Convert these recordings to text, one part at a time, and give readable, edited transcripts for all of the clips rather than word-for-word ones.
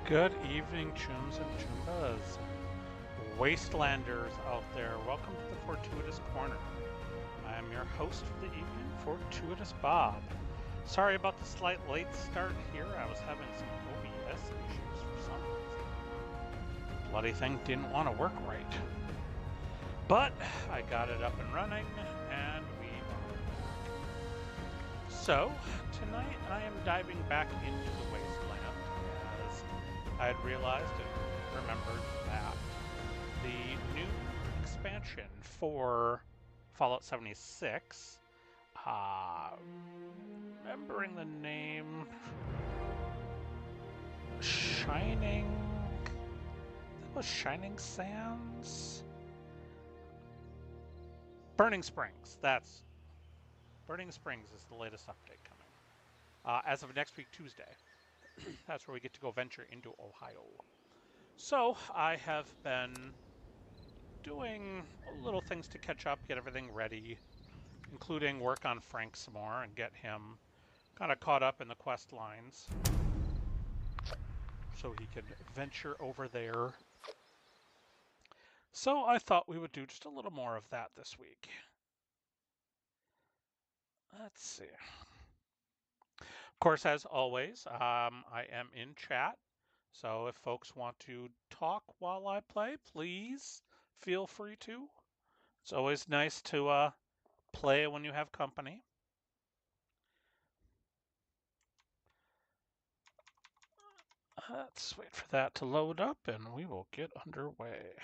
Good evening, Chums and Chumbas. Wastelanders out there, welcome to the Fortuitous Corner. I am your host for the evening, Fortuitous Bob. Sorry about the slight late start here. I was having some OBS issues for some reason. Bloody thing didn't want to work right. But I got it up and running, and we are back. So, tonight I am diving back into the Wasteland, as I had realized and remembered that the new expansion for Fallout 76, remembering the name, Shining Sands? Burning Springs, Burning Springs is the latest update coming. As of next week, Tuesday. That's where we get to go venture into Ohio. So I have been doing little things to catch up, get everything ready, including work on Frank some more and get him kind of caught up in the quest lines so he can venture over there. So I thought we would do just a little more of that this week. Let's see. Of course, as always, I am in chat. So if folks want to talk while I play, please feel free to. It's always nice to play when you have company. Let's wait for that to load up and we will get underway.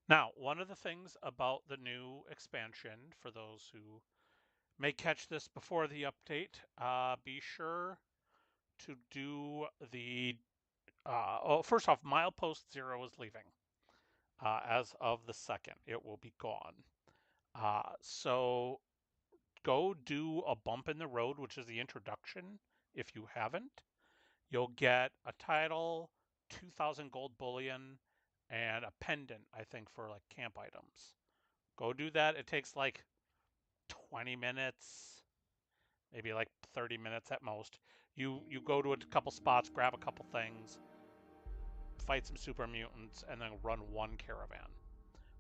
Now, one of the things about the new expansion, for those who may catch this before the update, be sure to do the, first off, Milepost 0 is leaving. As of the 2nd, it will be gone. So go do a bump in the road, which is the introduction, if you haven't. You'll get a title, 2,000 gold bullion, and a pendant, I think, for like camp items. Go do that. It takes like 20 minutes, maybe like 30 minutes at most. You go to a couple spots, grab a couple things, fight some super mutants, and then run one caravan.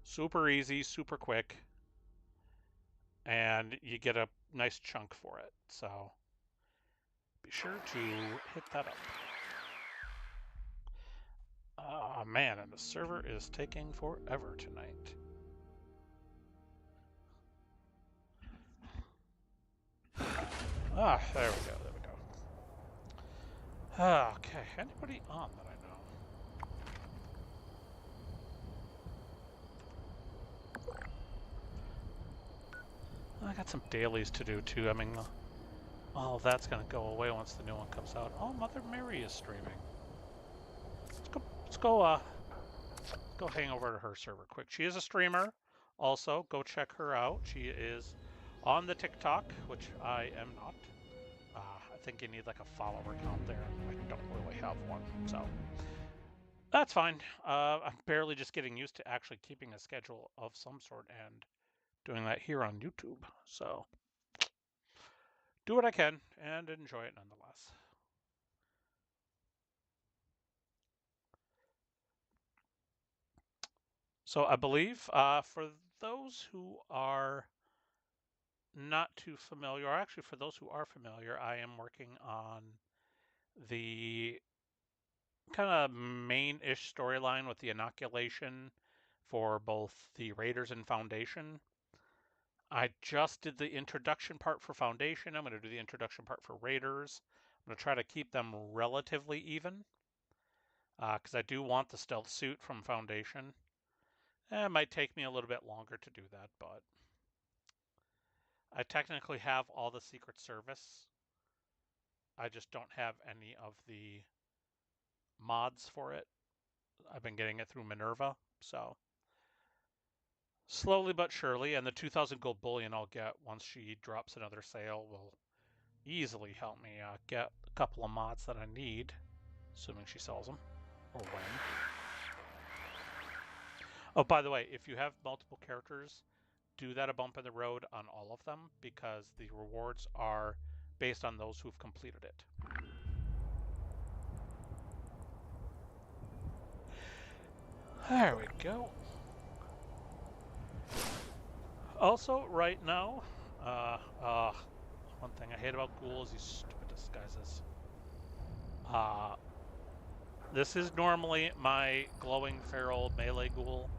Super easy, super quick, and you get a nice chunk for it. So be sure to hit that up. Oh man, and the server is taking forever tonight. Ah, there we go, there we go. Okay, anybody on that I know? I got some dailies to do too. I mean, all of that's gonna go away once the new one comes out. Oh, Mother Mary is streaming. Let's go hang over to her server quick. She is a streamer. Also, go check her out. She is on the TikTok, which I am not. I think you need like a follower count there. I don't really have one, so that's fine. I'm barely just getting used to actually keeping a schedule of some sort and doing that here on YouTube. So do what I can and enjoy it nonetheless. So I believe for those who are not too familiar, or actually for those who are familiar, I am working on the kind of main-ish storyline with the inoculation for both the Raiders and Foundation. I just did the introduction part for Foundation. I'm going to do the introduction part for Raiders. I'm going to try to keep them relatively even because I do want the stealth suit from Foundation. It might take me a little bit longer to do that, but I technically have all the Secret Service. I just don't have any of the mods for it. I've been getting it through Minerva, so slowly but surely, and the 2,000 gold bullion I'll get once she drops another sale will easily help me get a couple of mods that I need, assuming she sells them, or when. Oh, by the way, if you have multiple characters, do that a bump in the road on all of them, because the rewards are based on those who've completed it. There we go. Also, right now, one thing I hate about ghouls, these stupid disguises. This is normally my glowing feral melee ghoul,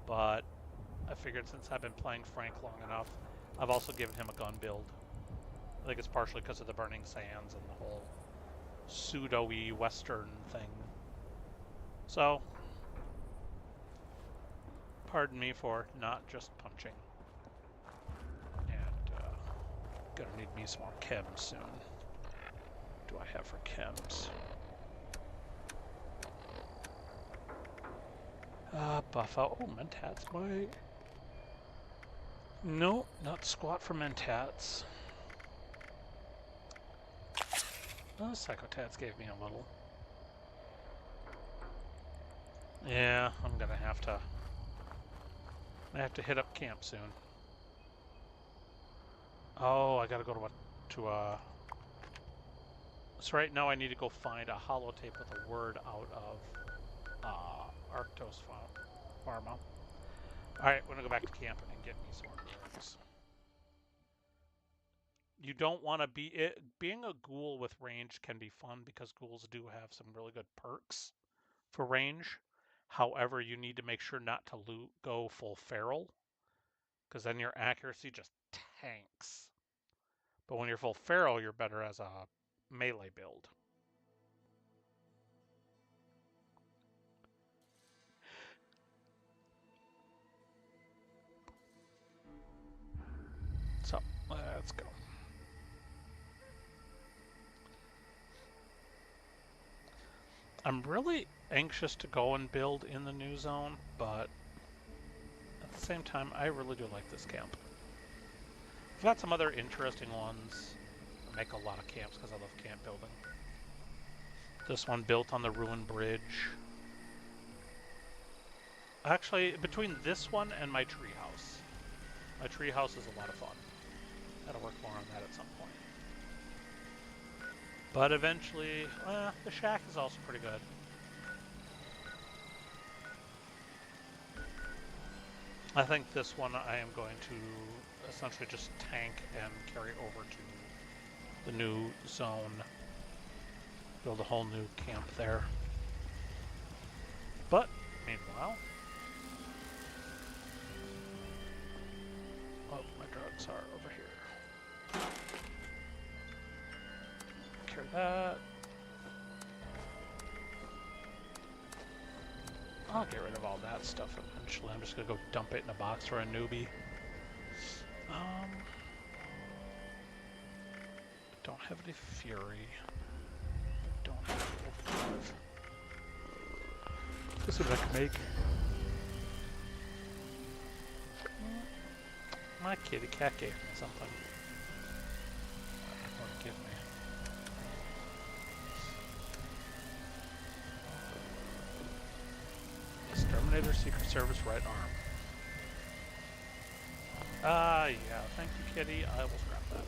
but I figured since I've been playing Frank long enough, I've also given him a gun build. I think it's partially because of the burning sands and the whole pseudo-y western thing. So, pardon me for not just punching. And gonna need me some more chems soon. What do I have for chems? Buff out. Oh, mentats might. No, not squat for mentats. Oh, psychotats gave me a little. Yeah, I'm gonna have to hit up camp soon. Oh, I gotta go to so right now I need to go find a holotape with a word out of Arctos Pharma. Alright, we're gonna go back to camp and get me some more drugs. You don't want to being a ghoul with range can be fun because ghouls do have some really good perks for range. However, you need to make sure not to go full feral, because then your accuracy just tanks. But when you're full feral, you're better as a melee build. So, let's go. I'm really anxious to go and build in the new zone, but at the same time, I really do like this camp. I've got some other interesting ones. I make a lot of camps because I love camp building. This one built on the ruined bridge. Actually, between this one and my treehouse. My treehouse is a lot of fun. Gotta work more on that at some point. But eventually, the shack is also pretty good. I think this one I am going to essentially just tank and carry over to the new zone. Build a whole new camp there. But, meanwhile... Oh, my drugs are over here. Carry that. I'll get rid of all that stuff eventually. I'm just gonna go dump it in a box for a newbie. Don't have any fury. I don't have overdrive. This is what I can make. My kitty cat gave me something. What did it give me? Exterminator Secret Service right arm. Yeah, thank you, kitty. I will scrap that.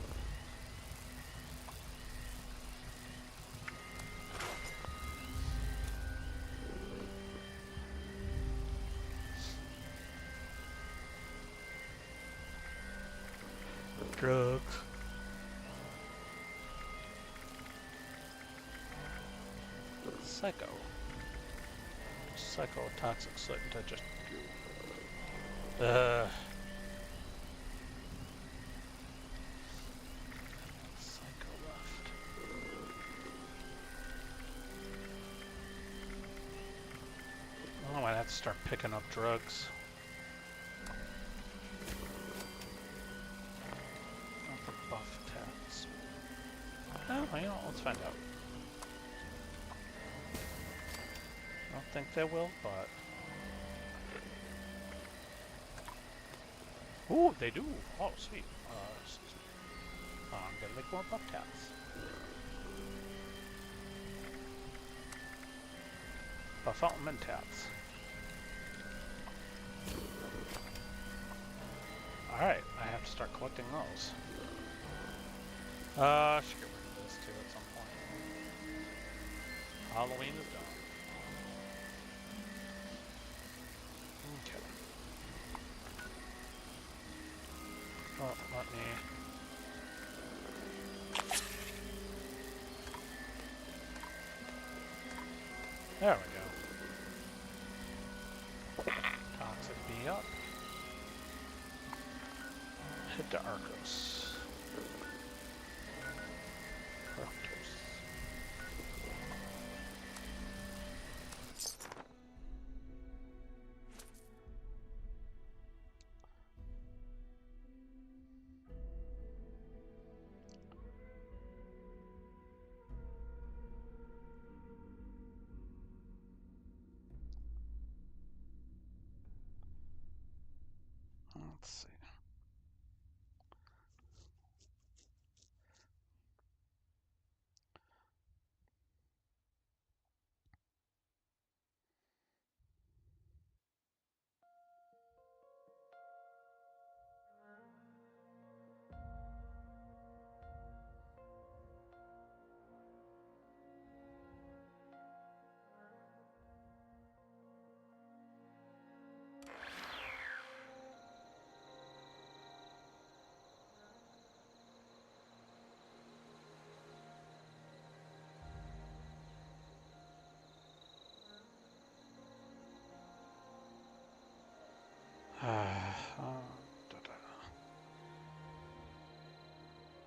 Drugs. Psycho. Psychotoxic soot into just goo. Psycho left. Oh, I might have to start picking up drugs. For buff tats. Oh, you know, let's find out. I don't think they will, but... Ooh, they do! Oh, sweet. I'm gonna make more buff tats. Buff out mentats. Alright, I have to start collecting those. I should get rid of this too at some point. Halloween is done. Oh, let me... There we go. Toxic bee up. Head to Arcos. Let's see.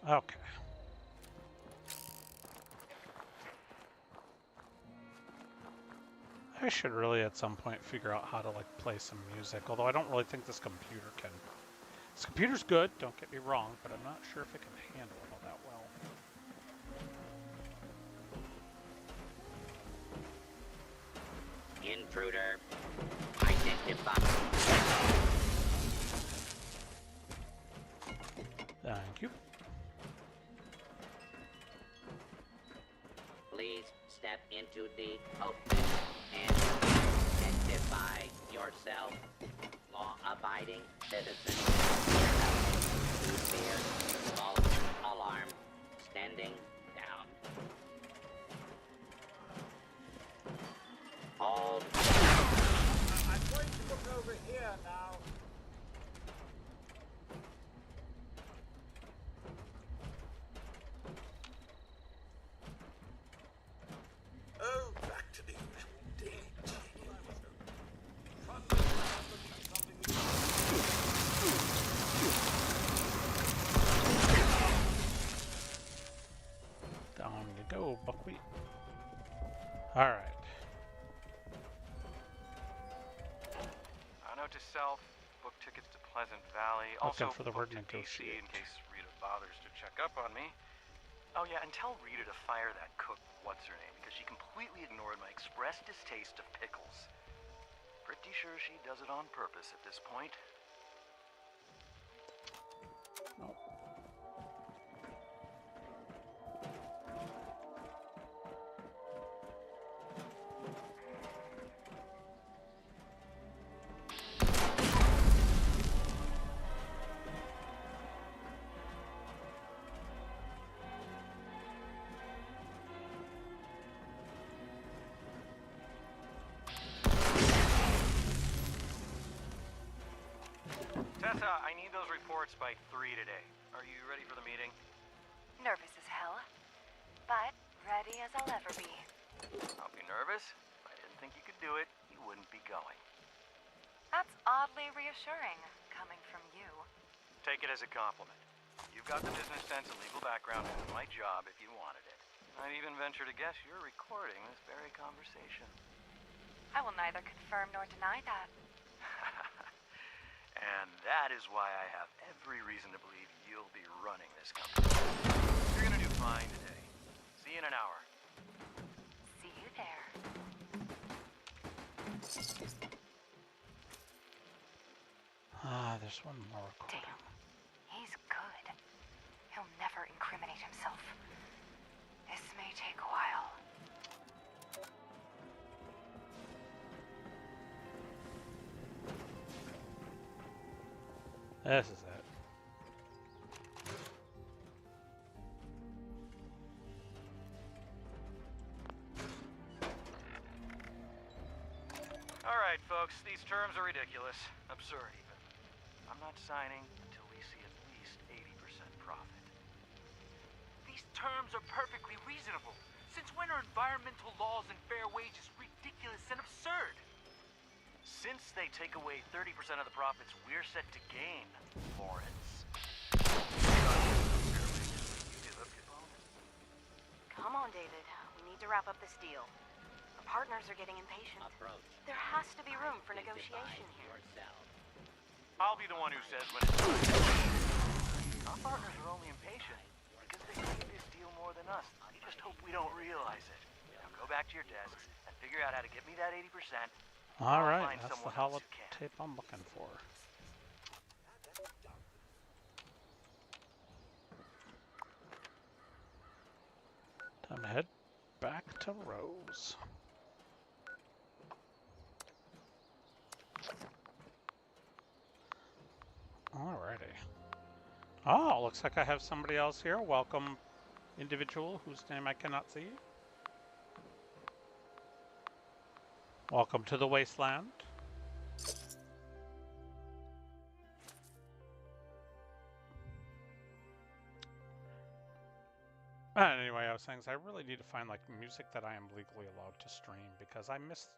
Okay. I should really at some point figure out how to like play some music, although I don't really think this computer can. This computer's good, don't get me wrong, but I'm not sure if it can handle it all that well. Intruder identified. Thank you. Please step into the open and identify yourself. Law-abiding citizen. Fear. False alarm. Standing down. Hold. I'm going to look over here now. Oh, back to the usual day. Down you go, buckwheat. All right. Note to self: book tickets to Pleasant Valley. Looking Also, for the word book to DC negotiate. in case Rita bothers to check up on me. Oh yeah, and tell Rita to fire that cook, what's her name, because she completely ignored my express distaste of pickles. Pretty sure she does it on purpose at this point. Nope. Tessa, I need those reports by 3 today. Are you ready for the meeting? Nervous as hell, but ready as I'll ever be. I'll be nervous. If I didn't think you could do it, you wouldn't be going. That's oddly reassuring, coming from you. Take it as a compliment. You've got the business sense and legal background to do my job if you wanted it. I'd even venture to guess you're recording this very conversation. I will neither confirm nor deny that. And that is why I have every reason to believe you'll be running this company. You're gonna do fine today. See you in an hour. See you there. There's one more recording. Damn, he's good. He'll never incriminate himself. This may take a while. This is it. All right, folks, these terms are ridiculous. Absurd, even. I'm not signing until we see at least These terms are perfectly reasonable. Since when are environmental laws and fair wages ridiculous and absurd? Since they take away 30% of the profits we're set to gain, Lawrence. You give up your bonus. Come on, David. We need to wrap up this deal. The partners are getting impatient. Approach. There has to be room for negotiation here. Yourself. I'll be the one who says when it's time. Our partners are only impatient because they need this deal more than us. They just hope we don't realize it. Now go back to your desks and figure out how to get me that 80%. All I'll right, find that's the someone else who can. holotape I'm looking for. Time to head back to Rose. Alrighty. Oh, looks like I have somebody else here. Welcome, individual whose name I cannot see. Welcome to the Wasteland. Anyway, I was saying I really need to find like music that I am legally allowed to stream because I miss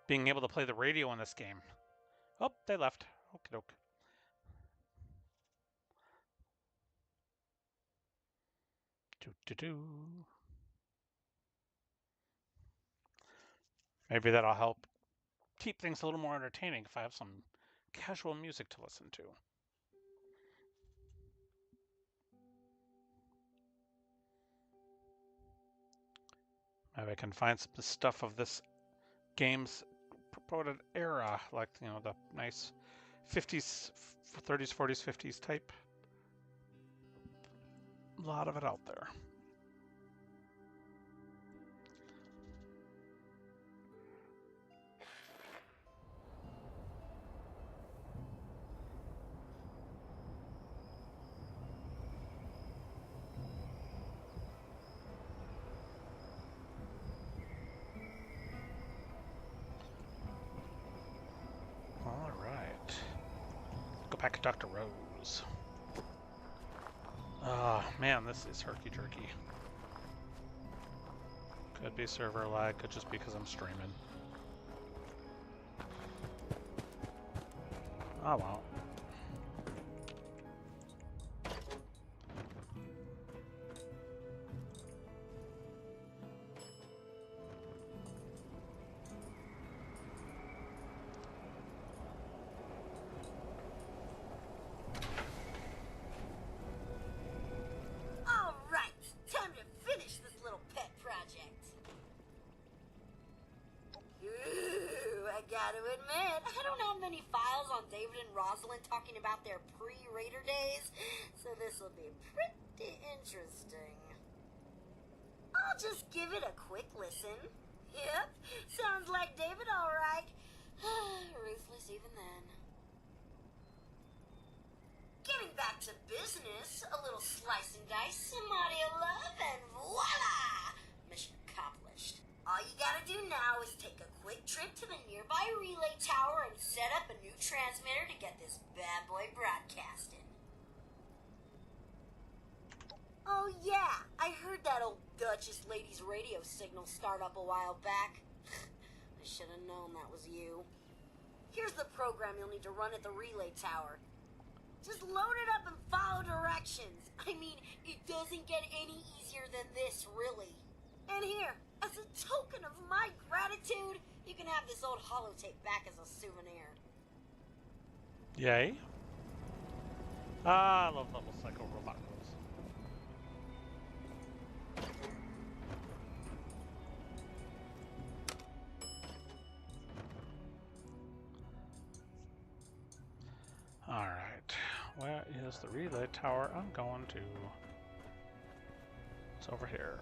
being able to play the radio in this game. Oh, they left. Okie doke. Maybe that'll help keep things a little more entertaining if I have some casual music to listen to. Maybe I can find some stuff of this game's purported era, like, you know, the nice 50s, 30s, 40s, 50s type. A lot of it out there. All right. Go back to Dr. Rose. Oh, man, this is herky-jerky. Could be server lag, could just be because I'm streaming. Oh, well. Gotta admit, I don't have many files on David and Rosalind talking about their pre-Raider days, so this will be pretty interesting. I'll just give it a quick listen. Yep, sounds like David alright. Ruthless even then. Getting back to business, a little slice and dice, some audio love, and voila! Mission accomplished. All you gotta do now is take a quick trip to the nearby relay tower and set up a new transmitter to get this bad boy broadcasting. Oh yeah, I heard that old Duchess lady's radio signal start up a while back. I should have known that was you. Here's the program you'll need to run at the relay tower. Just load it up and follow directions. I mean, it doesn't get any easier than this, really. And here, as a token of my gratitude, you can have this old holotape back as a souvenir. Yay. Ah, I love level cycle robot rules. Alright, where is the relay tower I'm going to? It's over here.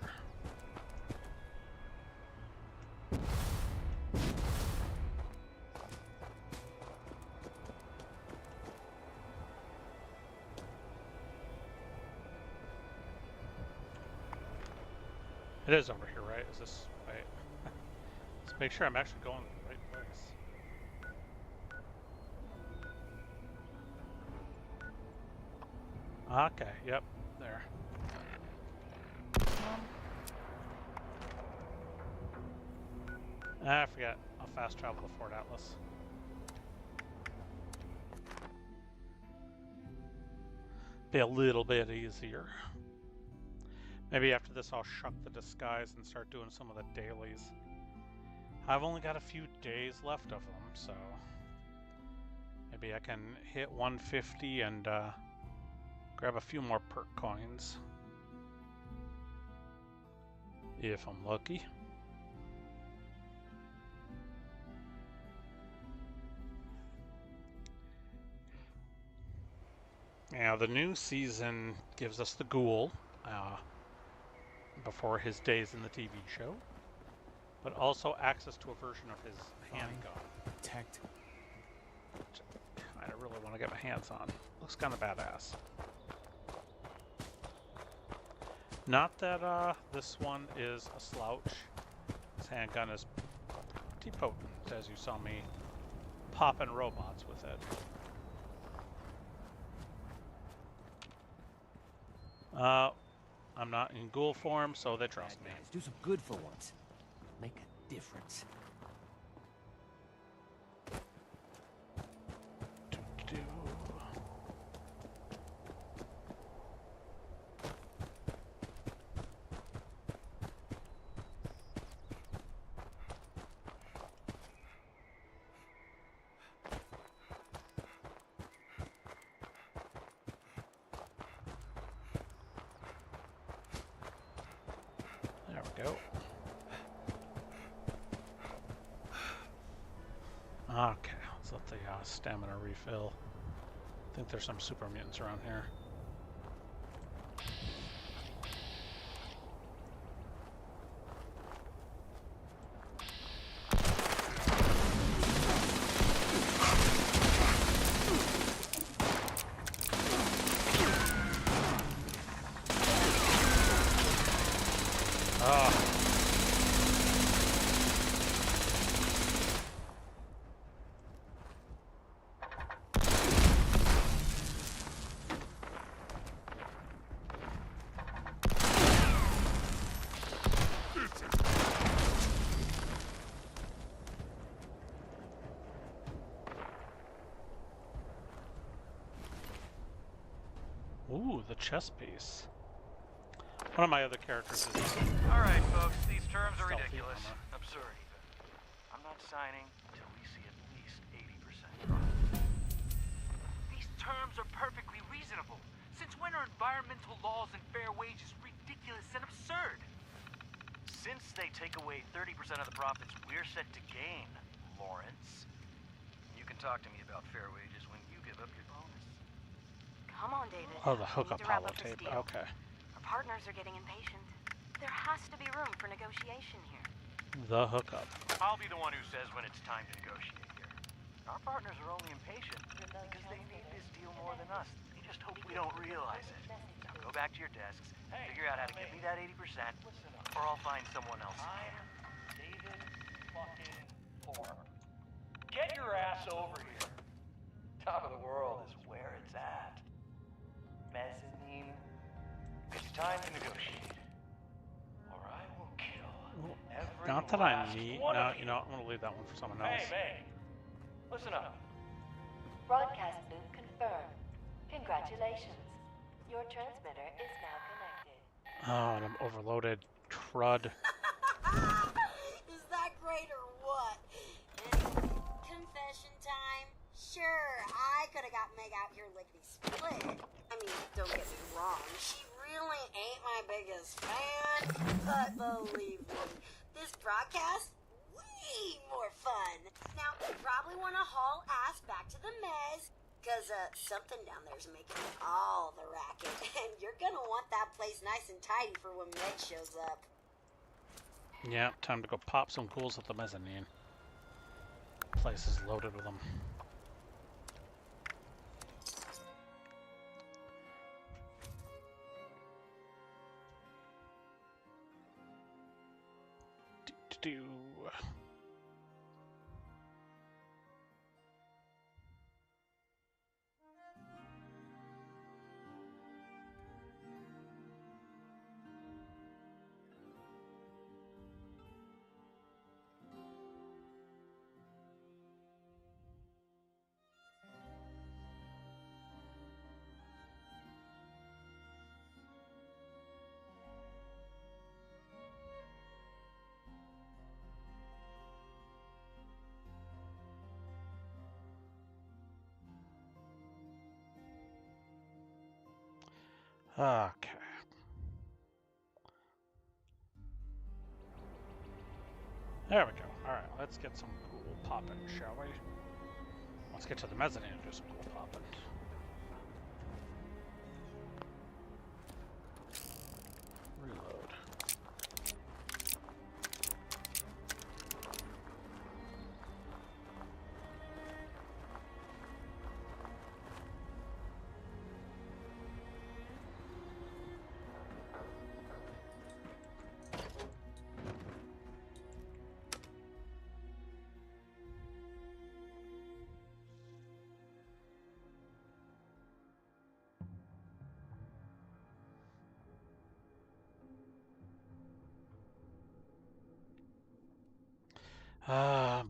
It is over here, right? Is this right? Let's make sure I'm actually going to the right place. Okay, yep, there. I forget. I'll fast travel to Fort Atlas. Be a little bit easier. Maybe after this I'll shuck the disguise and start doing some of the dailies. I've only got a few days left of them, so maybe I can hit 150 and grab a few more perk coins. If I'm lucky. Now, the new season gives us the ghoul before his days in the TV show, but also access to a version of his handgun. Protect. Which I really want to get my hands on. Looks kind of badass. Not that this one is a slouch. This handgun is pretty potent, as you saw me popping robots with it. I'm not in ghoul form, so they trust me. Do some good for once. Make a difference. There we go. Okay, let's let the stamina refill. I think there's some super mutants around here. Ooh, the chess piece. One of my other characters is Alright, folks, these terms are stealthy ridiculous. armor. Absurd, even. I'm not signing until we see at least 80% profit. These terms are perfectly reasonable. Since when are environmental laws and fair wages ridiculous and absurd? Since they take away 30% of the profits we're set to gain, Lawrence, you can talk to me about fair wages when you give up your bonus. Come on, David. Oh, the We hookup need to wrap hollow up this tape. deal. Okay. Our partners are getting impatient. There has to be room for negotiation here. The hookup. I'll be the one who says when it's time to negotiate here. Our partners are only impatient because they need this deal more than us. They just hope we don't realize it. Now go back to your desks, figure out how to give me that 80%, or I'll find someone else who can. David fucking Thorpe. Get your ass over here. Top of the world is where it's at. Mezzanine. It's time to negotiate. Or I will kill every Not that I last need. one No, of you know, I'm gonna leave that one for someone else. Hey, May. Listen up. Broadcast loop confirmed. Congratulations. Your transmitter is now connected. Oh, and I'm overloaded. Crud. Is that great or what? And confession time? Sure, I could have got Meg out here lickety-split. I mean, don't get me wrong, she really ain't my biggest fan, but believe me, this broadcast, way more fun. Now, you probably want to haul ass back to the mez, because something down there's making all the racket, and you're gonna want that place nice and tidy for when Meg shows up. Yeah, time to go pop some ghouls at the mezzanine. Place is loaded with them. Do. Okay. There we go. Alright, let's get some cool popping, shall we? Let's get to the mezzanine and do some cool popping. Reload.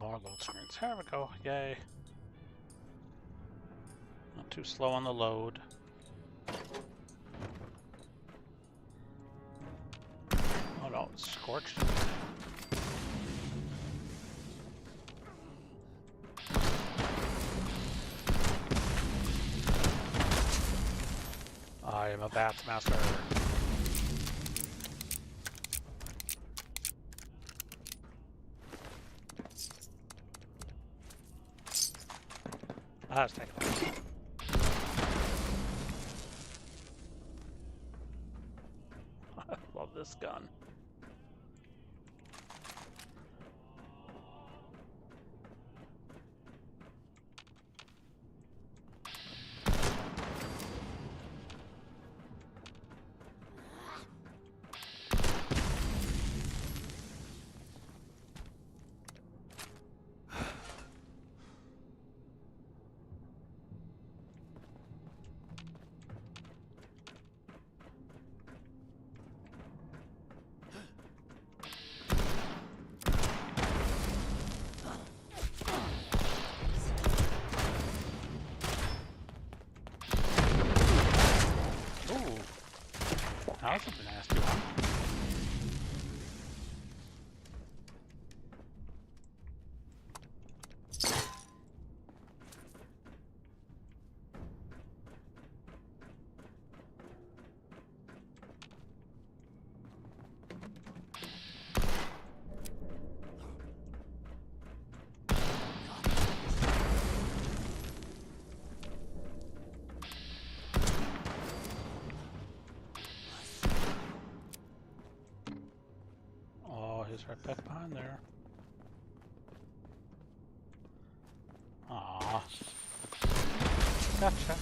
More load screens. There we go. Yay. Not too slow on the load. Oh no, it's scorched. I am a bats master. Let's take a look. Love this gun. That was a nasty one. Right back behind there. Aww. Gotcha.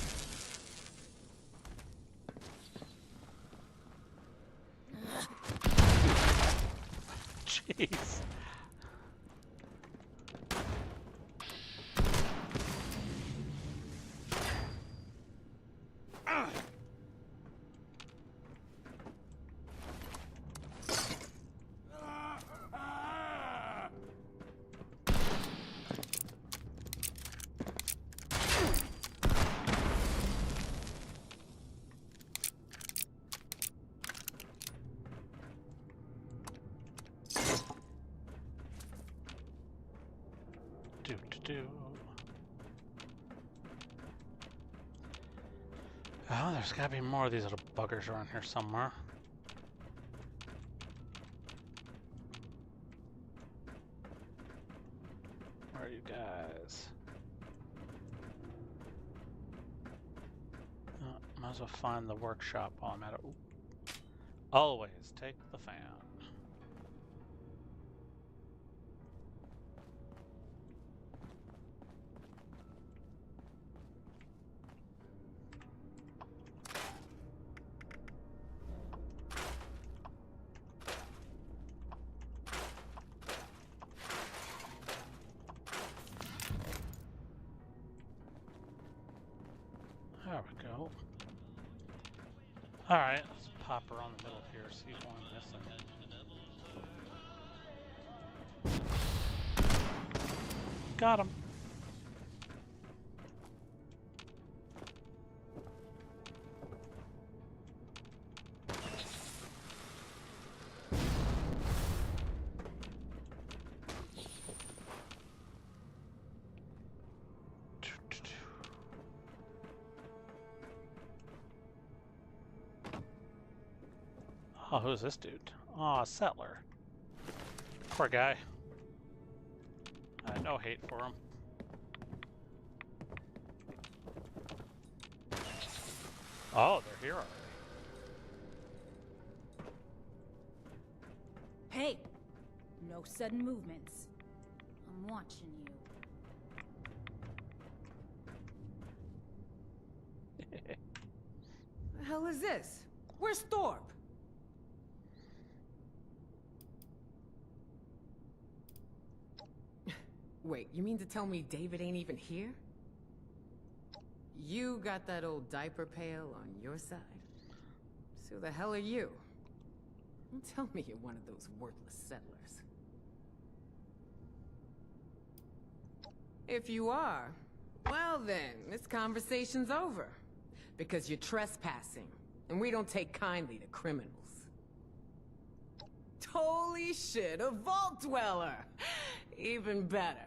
Jeez. Oh, there's gotta be more of these little buggers around here somewhere. Where are you guys? Might as well find the workshop while I'm at it. Ooh. Always take the fan. There we go. Alright, let's pop around the middle here, see what I'm missing. Got him. Oh, who's this dude? Oh, a settler. Poor guy. No hate for him. Oh, they're here already. Hey! No sudden movements. I'm watching you. The hell is this? Where's Thorpe? Wait, you mean to tell me David ain't even here? You got that old diaper pail on your side? So who the hell are you? Don't tell me you're one of those worthless settlers. If you are, well then, this conversation's over. Because you're trespassing, and we don't take kindly to criminals. Holy shit, a vault dweller! Even better.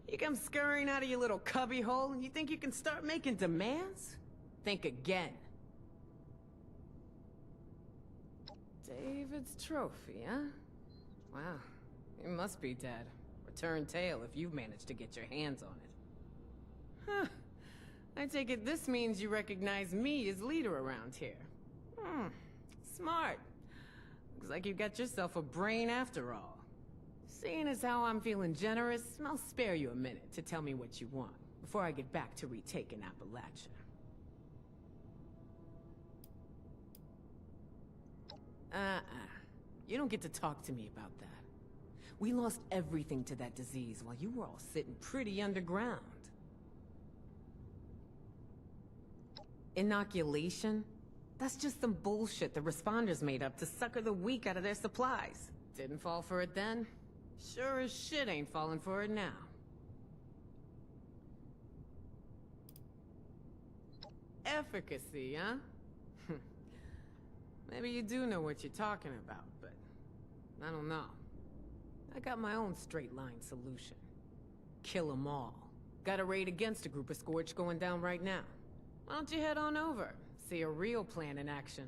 You come scurrying out of your little cubby hole, and you think you can start making demands? Think again. David's trophy, huh? Wow, he must be dead. Return tail if you've managed to get your hands on it. Huh. I take it this means you recognize me as leader around here. Smart. Looks like you got yourself a brain after all. Seeing as how I'm feeling generous, I'll spare you a minute to tell me what you want, before I get back to retaking Appalachia. You don't get to talk to me about that. We lost everything to that disease while you were all sitting pretty underground. Inoculation? That's just some bullshit the responders made up to sucker the weak out of their supplies. Didn't fall for it then? Sure as shit ain't falling for it now. Efficacy, huh? Maybe you do know what you're talking about, but I don't know. I got my own straight-line solution. Kill 'em all. Got a raid against a group of Scorch going down right now. Why don't you head on over? See a real plan in action.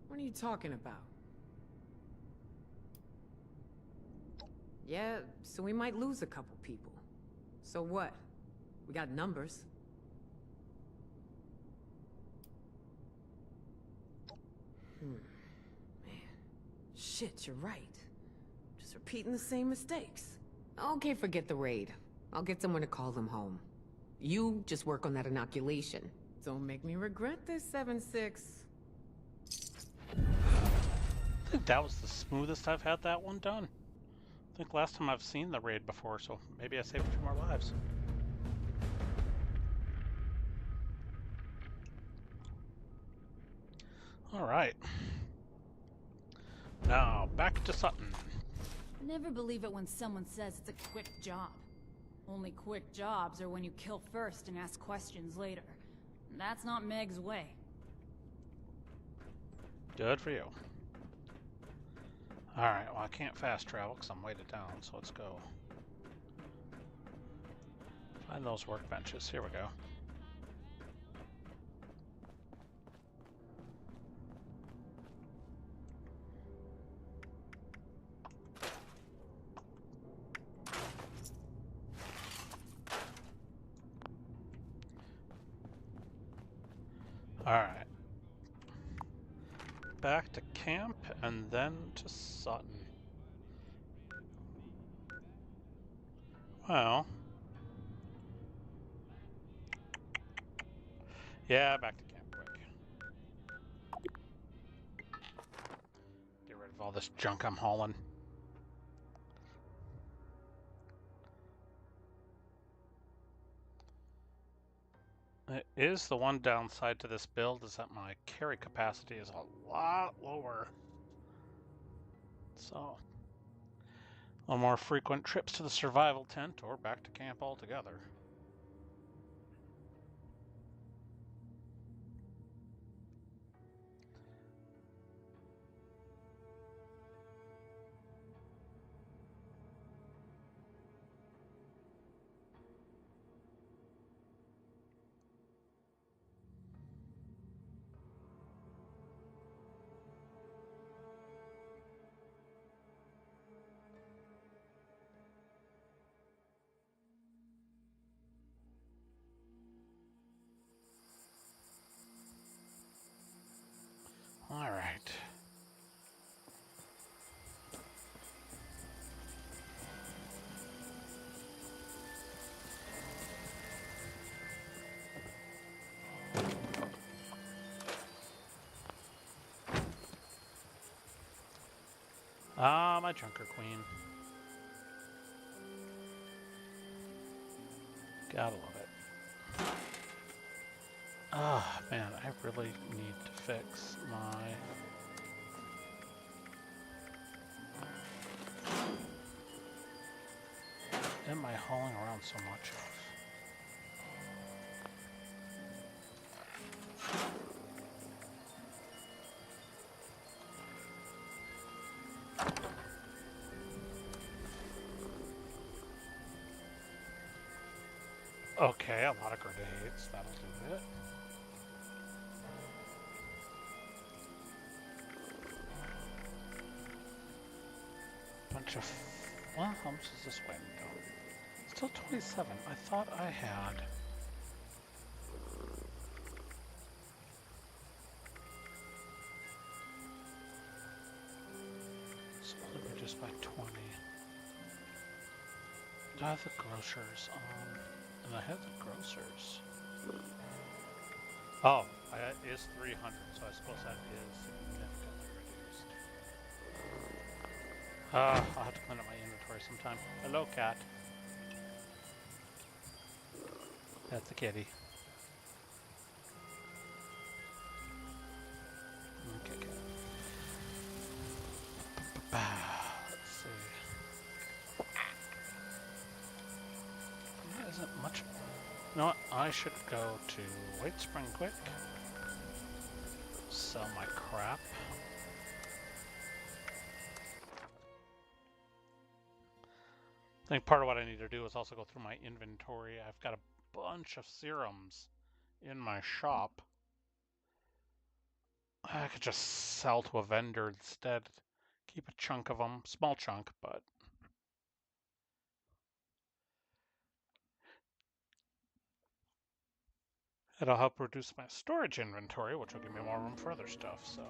What are you talking about? Yeah, so we might lose a couple people. So what? We got numbers. Man. Shit, you're right. Just repeating the same mistakes. Okay, forget the raid. I'll get someone to call them home. You just work on that inoculation. Don't make me regret this, 7-6. I think that was the smoothest I've had that one done. I think last time I've seen the raid before, so maybe I saved 2 more lives. Alright. Now, back to Sutton. Never believe it when someone says it's a quick job. Only quick jobs are when you kill first and ask questions later. That's not Meg's way. Good for you. Alright, well I can't fast travel because I'm weighted down, so let's go. Find those workbenches. Here we go. Alright. Back to camp and then to Sutton. Well. Yeah, back to camp quick. Get rid of all this junk I'm hauling. It is the one downside to this build is that my carry capacity is a lot lower. So, a little more frequent trips to the survival tent or back to camp altogether. Ah, my Junker Queen. Gotta love it. Ah, man, I really need to fix my... Am I hauling around so much? Okay, a lot of grenades. That'll do it. Bunch of... Well, how much is this way go? Still 27. I thought I had... So let me just buy 20. Do I have the grocers on? And I have the grocers. Oh, it is 300, so I suppose that is significantly reduced. I'll have to clean up my inventory sometime. Hello, cat. That's the kitty. Okay, good. Let's see. There isn't much. You know what? I should go to White Spring quick. Sell my crap. I think part of what I need to do is also go through my inventory. I've got a bunch of serums in my shop. I could just sell to a vendor instead. Keep a chunk of them. Small chunk, but... It'll help reduce my storage inventory, which will give me more room for other stuff, so...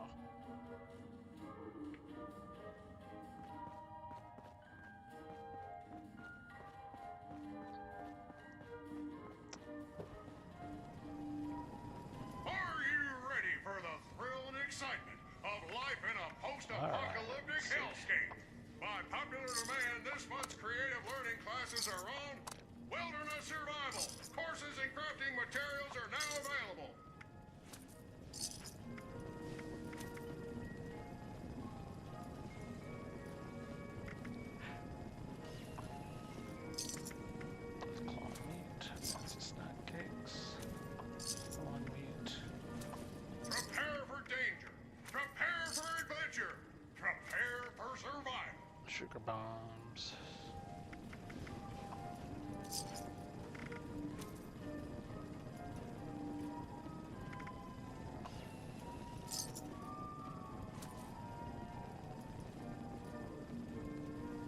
Are you ready for the thrill and excitement of life in a post-apocalyptic hellscape? By popular demand, this month's creative learning classes are on Wilderness Survival. Courses and crafting materials are now available. Cloth meat, fancy snack cakes, one meat. Prepare for danger. Prepare for adventure. Prepare for survival. Sugar bombs.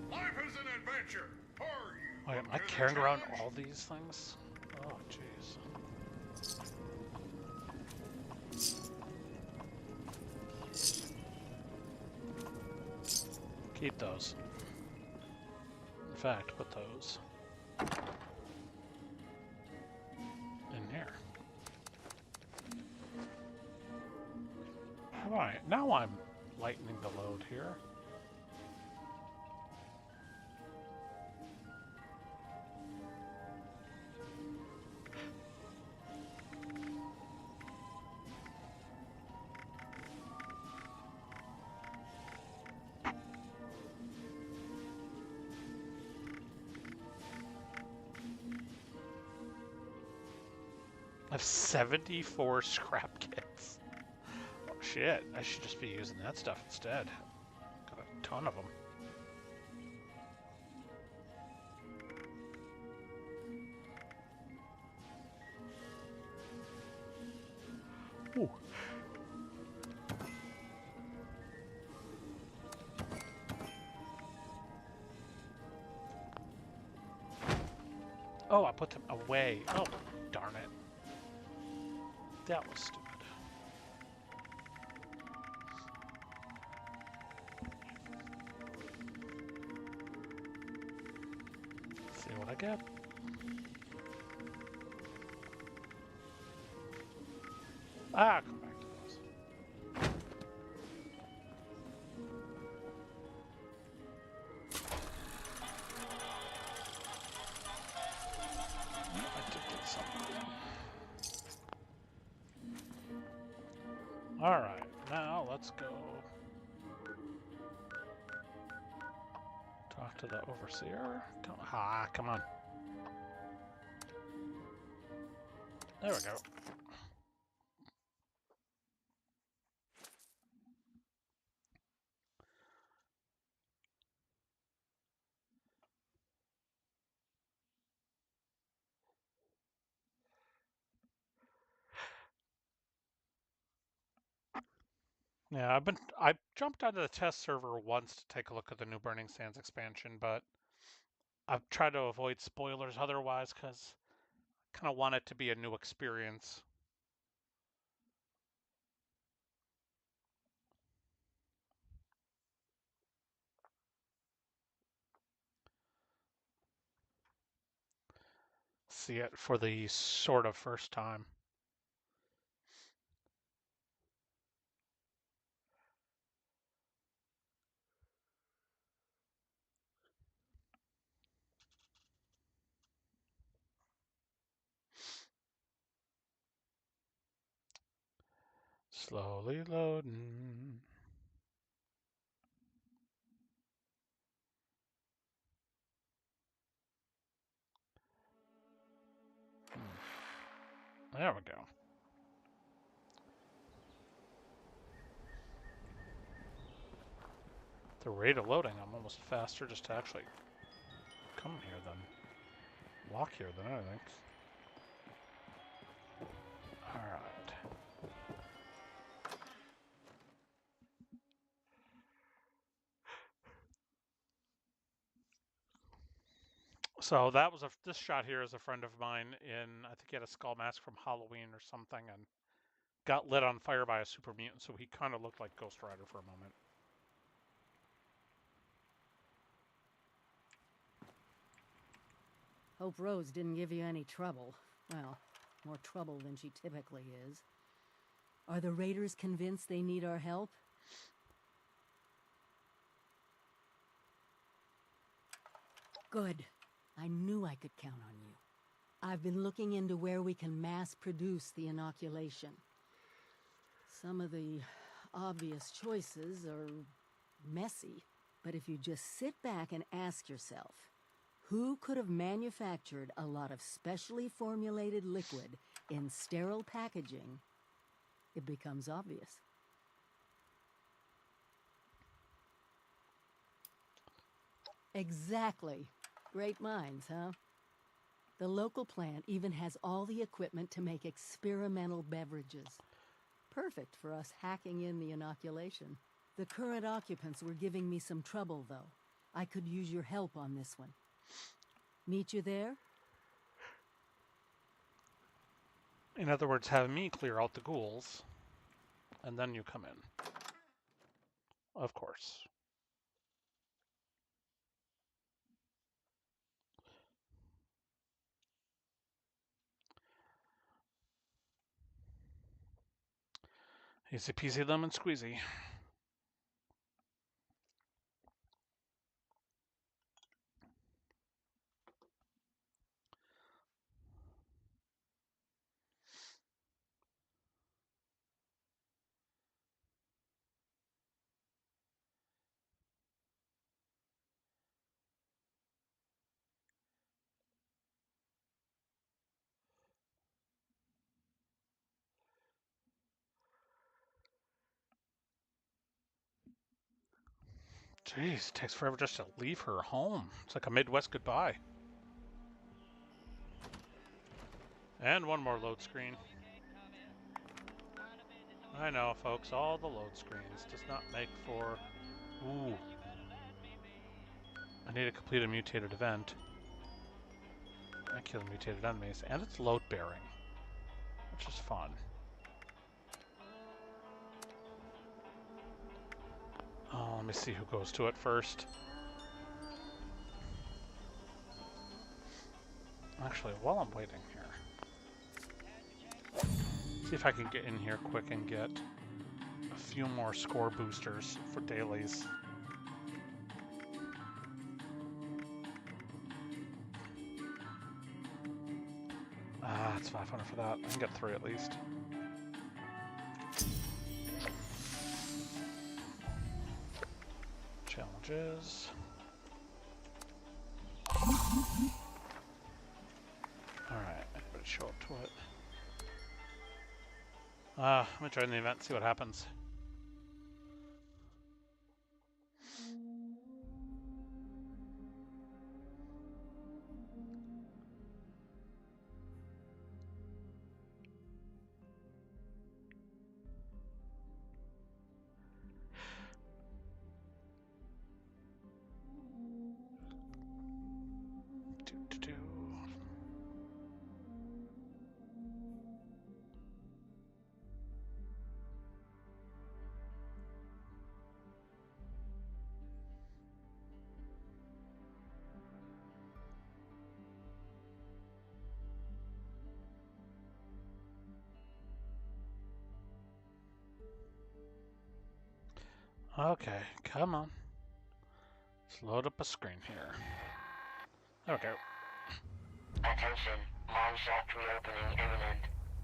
Life is an adventure. Are you? Wait, am I carrying around all these things? Oh, jeez. Keep those. In fact, put those in here. Alright, now I'm lightening the load here. I have 74 scrap kits. Oh shit, I should just be using that stuff instead. Got a ton of them. Ooh. Oh, I put them away. Oh, darn it. That was stupid. Let's see what I get. Ah, come back to those. Alright, now let's go talk to the overseer. Come on. There we go. Yeah, I jumped onto the test server once to take a look at the new Burning Sands expansion, but I've tried to avoid spoilers otherwise because I kind of want it to be a new experience. See it for the sort of first time. Slowly loading. There we go. The rate of loading, I'm almost faster just to actually come here than walk here than anything. Alright. So that was this shot here is a friend of mine I think he had a skull mask from Halloween or something and got lit on fire by a super mutant, so he kind of looked like Ghost Rider for a moment. Hope Rose didn't give you any trouble. Well, more trouble than she typically is. Are the raiders convinced they need our help? Good. I knew I could count on you. I've been looking into where we can mass produce the inoculation. Some of the obvious choices are messy, but if you just sit back and ask yourself, who could have manufactured a lot of specially formulated liquid in sterile packaging, it becomes obvious. Exactly. Great minds, huh? The local plant even has all the equipment to make experimental beverages. Perfect for us hacking in the inoculation. The current occupants were giving me some trouble, though. I could use your help on this one. Meet you there? In other words, have me clear out the ghouls, and then you come in. Of course. Easy peasy lemon squeezy. Jeez, it takes forever just to leave her home. It's like a Midwest goodbye. And one more load screen. I know, folks, all the load screens does not make for... Ooh. I need to complete a mutated event. I kill mutated enemies, and it's load bearing, which is fun. Oh, let me see who goes to it first. Actually, while I'm waiting here, see if I can get in here quick and get a few more score boosters for dailies. It's 500 for that. I can get 3 at least. Challenges. Alright, everybody show up to it. I'm gonna join the event, see what happens. Okay, come on. Let's load up a screen here. There we go. Attention, mine shaft reopening imminent.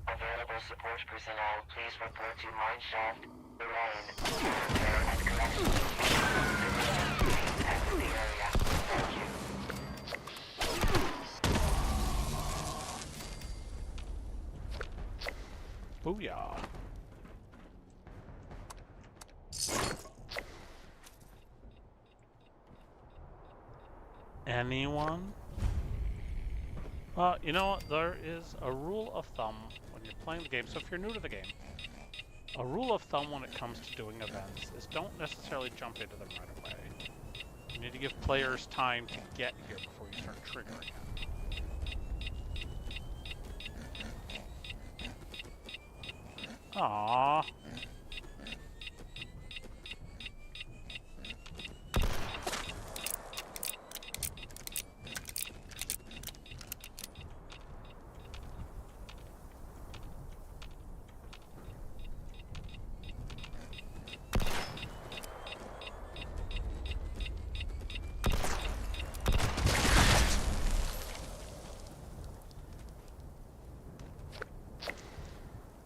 Available support personnel, please report to mine shaft. The line, repair and collection. Please exit the area. Thank you. Booyah. Anyone? Well, you know what? There is a rule of thumb when you're playing the game. So if you're new to the game, a rule of thumb when it comes to doing events is don't necessarily jump into them right away. You need to give players time to get here before you start triggering it. Aww.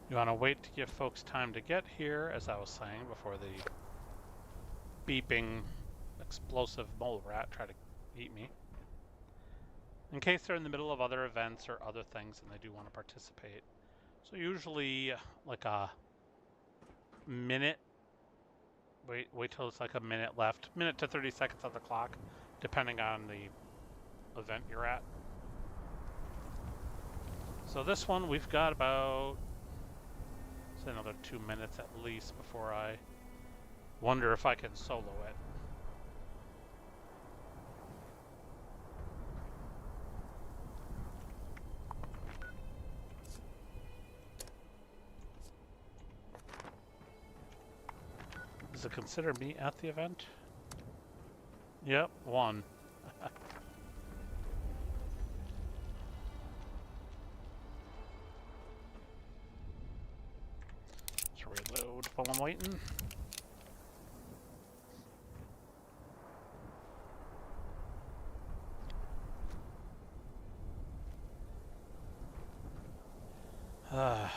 You want to wait to give folks time to get here, as I was saying, before the beeping explosive mole rat try to eat me. In case they're in the middle of other events or other things and they do want to participate. So usually like a minute, wait till it's like a minute left, minute to 30 seconds on the clock, depending on the event you're at. So this one we've got about another 2 minutes at least before I wonder if I can solo it. Does it consider me at the event? Yep, 1. Reload while I'm waiting. I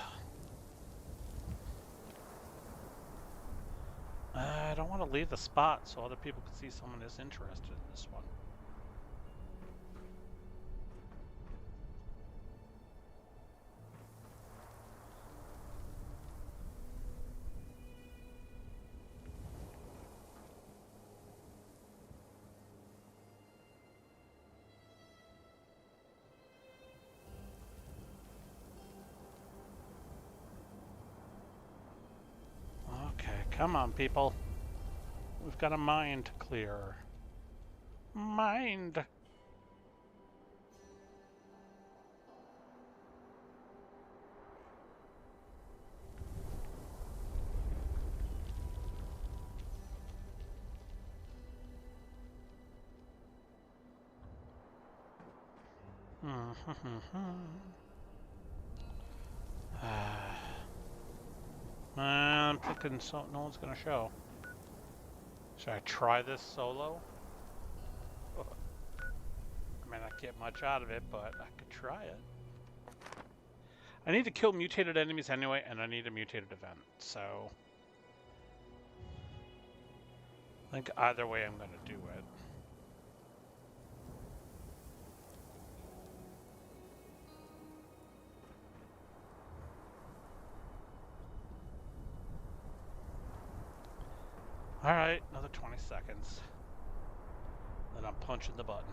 don't want to leave the spot so other people can see someone is interested in this one. Come on, people. We've got a mind to clear. Mind! I'm thinking so no one's gonna show. Should I try this solo? I may not get much out of it, but I could try it. I need to kill mutated enemies anyway, and I need a mutated event, so... I think either way I'm going to do it. Alright, another 20 seconds. Then I'm punching the button.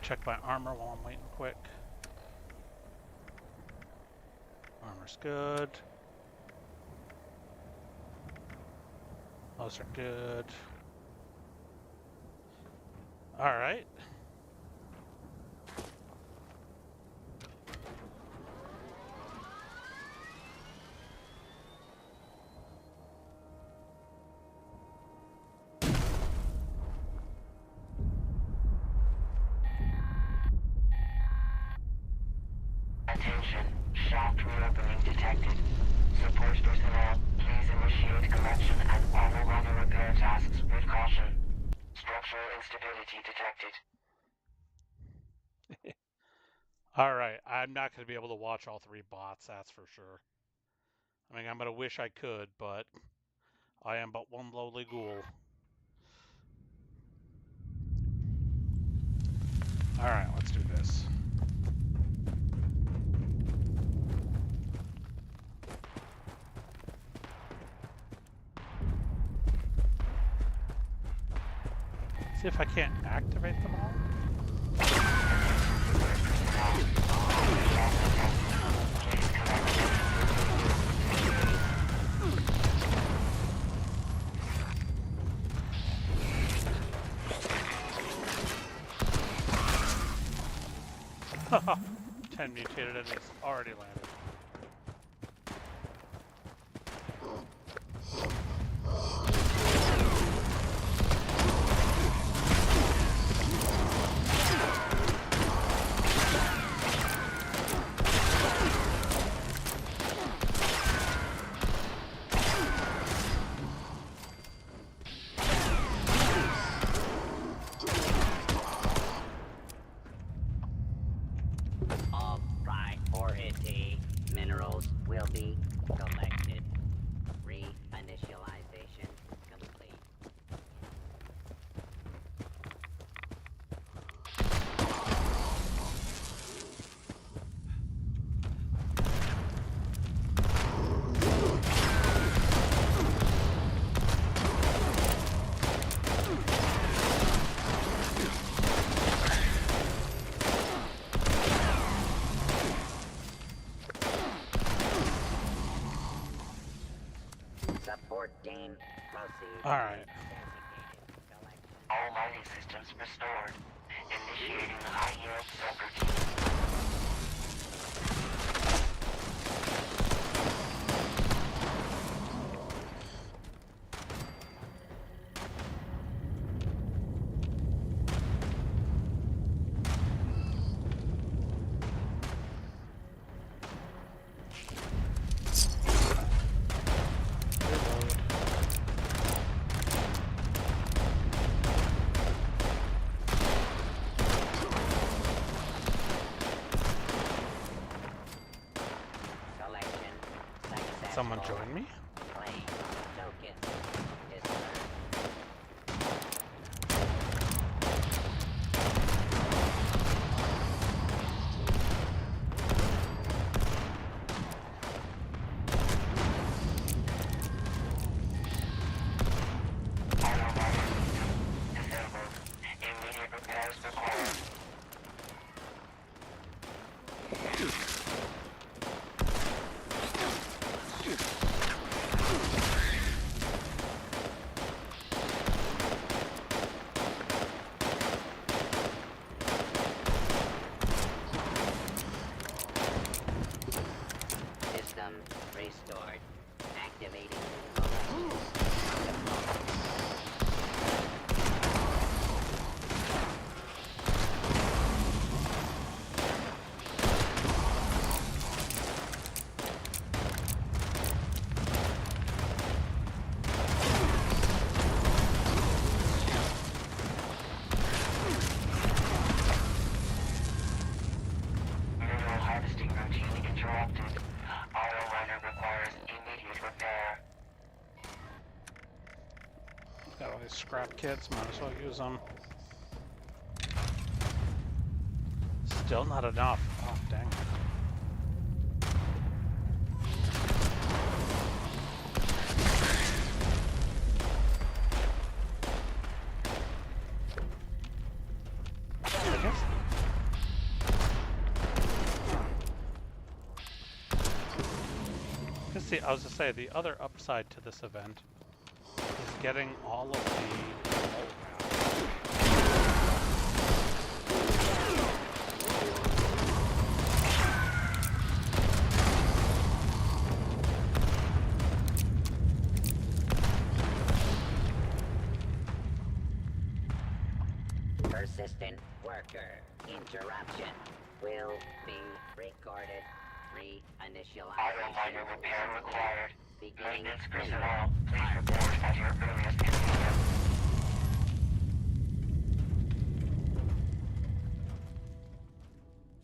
Check my armor while I'm waiting quick. Armor's good. Those are good. Alright. Attention, shaft reopening detected. Support personnel, please initiate collection and auto runner repair tasks with caution. Structural instability detected. Alright, I'm not going to be able to watch all three bots, that's for sure. I mean, I'm going to wish I could, but I am but one lowly ghoul. Alright, let's do this. See if I can't activate them all. Haha, 10 mutated enemies already landed. All priority minerals will be collected. Reinitialization complete. Support team, proceed. Alright. All mining systems restored. Initiating high-yield soaker Someone join me? Restored. Activating. Mineral harvesting routine interrupted. Auto runner requires immediate repair. these scrap kits, might as well use them. Still not enough. Oh, dang it. See, I was to say, the other upside to this event is getting all of the Persistent worker interruption will be recorded. Reinitialization. Auto minor repair required. Beginning Maintenance personnel, please report at your earliest convenience.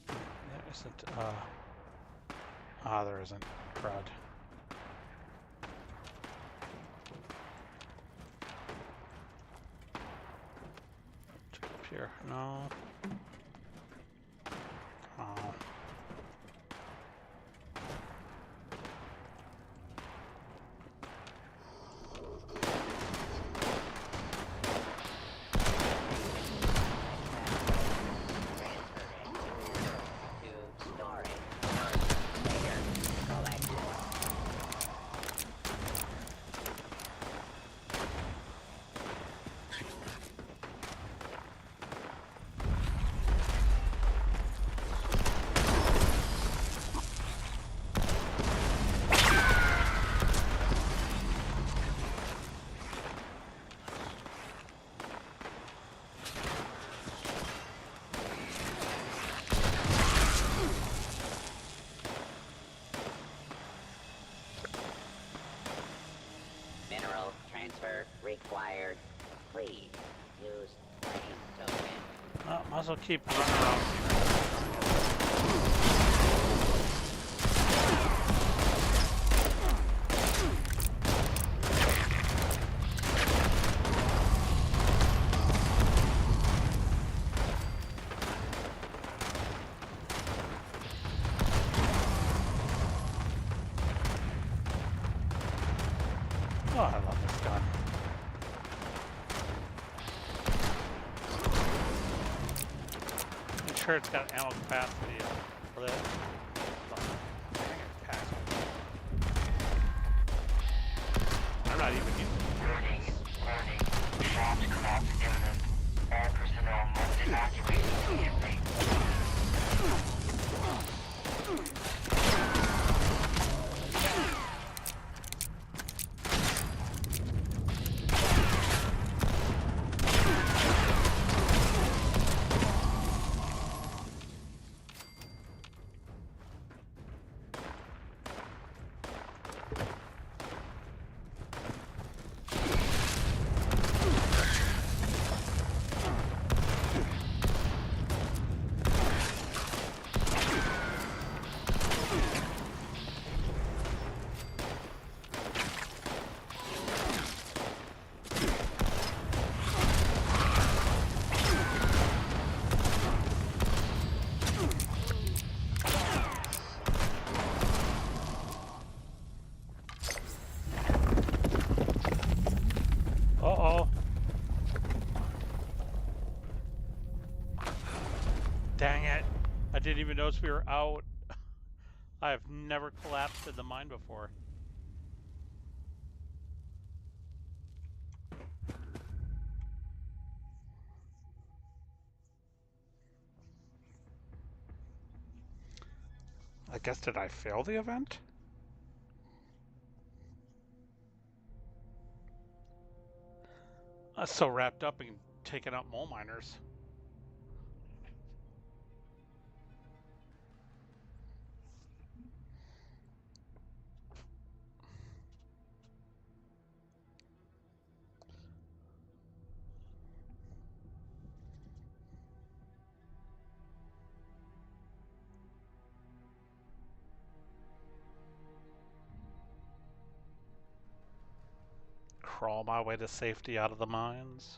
There isn't, there isn't. Crud. Check up here. No. Oh. Required. Please use brain token. Oh, might as well keep running around. Oh, I love this gun. Sure, it's got ammo capacity for this. I'm not even using it. Warning. Shaft collapse imminent. All personnel must evacuate immediately. Uh-oh. Dang it. I didn't even notice we were out. I have never collapsed in the mine before. I guess, did I fail the event? I was so wrapped up in taking out mole miners. crawl my way to safety out of the mines.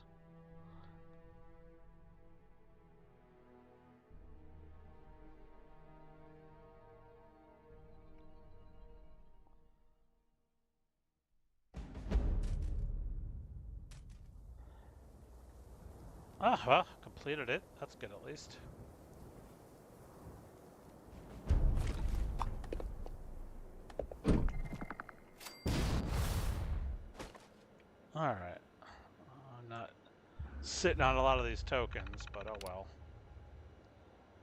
Ah, well, completed it. That's good at least. Alright. I'm not sitting on a lot of these tokens, but oh well.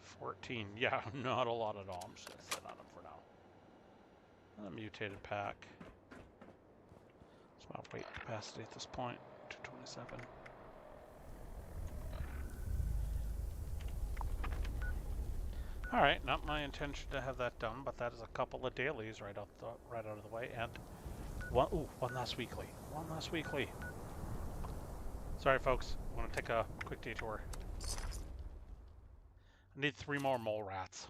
14. Yeah, not a lot at all. I'm just going to sit on them for now. A mutated pack. It's my weight capacity at this point. 227. Alright, not my intention to have that done, but that is a couple of dailies right out of the way, and one last weekly. One last weekly. Sorry folks, I want to take a quick detour. I need 3 more mole rats.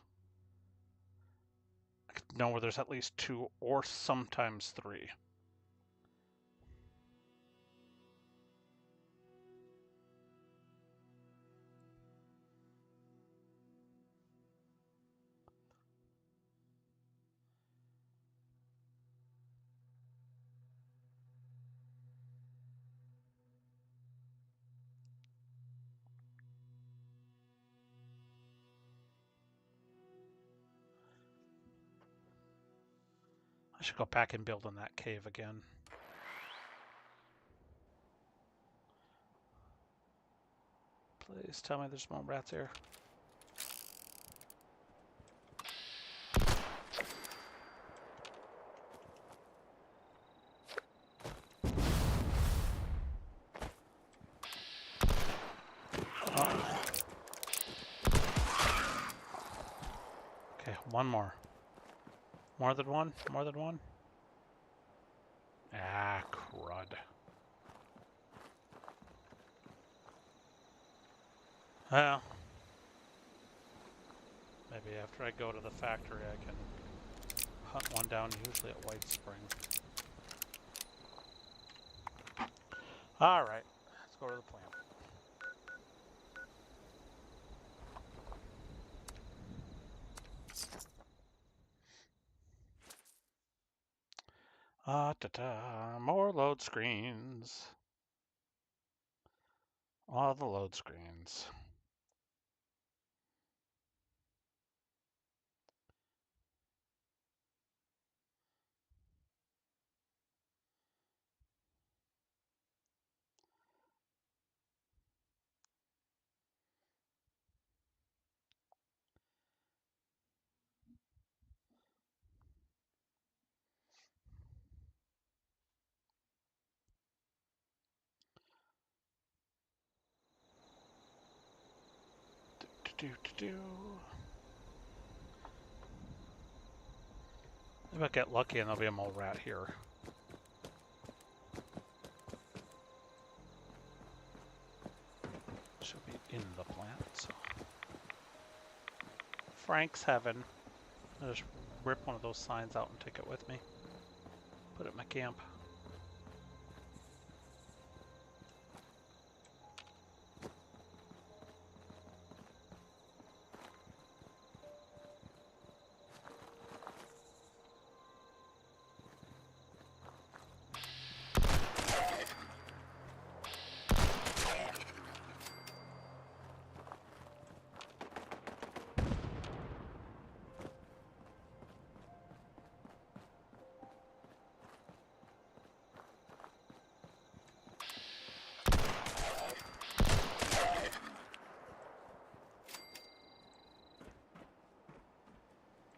I could know where there's at least 2 or sometimes 3. I should go back and build in that cave again. Please tell me there's more rats here. Okay, one more. More than one? More than one? Ah, crud. Well, maybe after I go to the factory I can hunt one down, usually at White Spring. Alright, let's go to the plant. More load screens. All the load screens. Maybe I'll get lucky and there'll be a mole rat here. Should be in the plant, so. Frank's Heaven. I'll just rip one of those signs out and take it with me. Put it in my camp.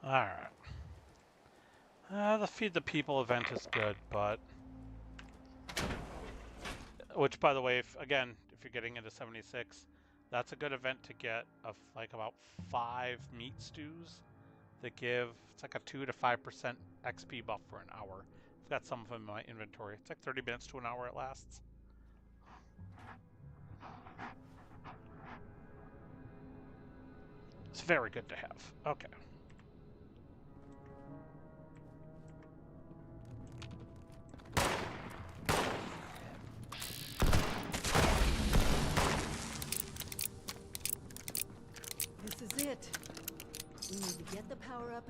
Alright. The Feed the People event is good, but... Which, by the way, if you're getting into 76, that's a good event to get of like about 5 meat stews that give, it's like a 2 to 5% XP buff for an hour. I've got some of them in my inventory. It's like 30 minutes to an hour it lasts. It's very good to have. Okay.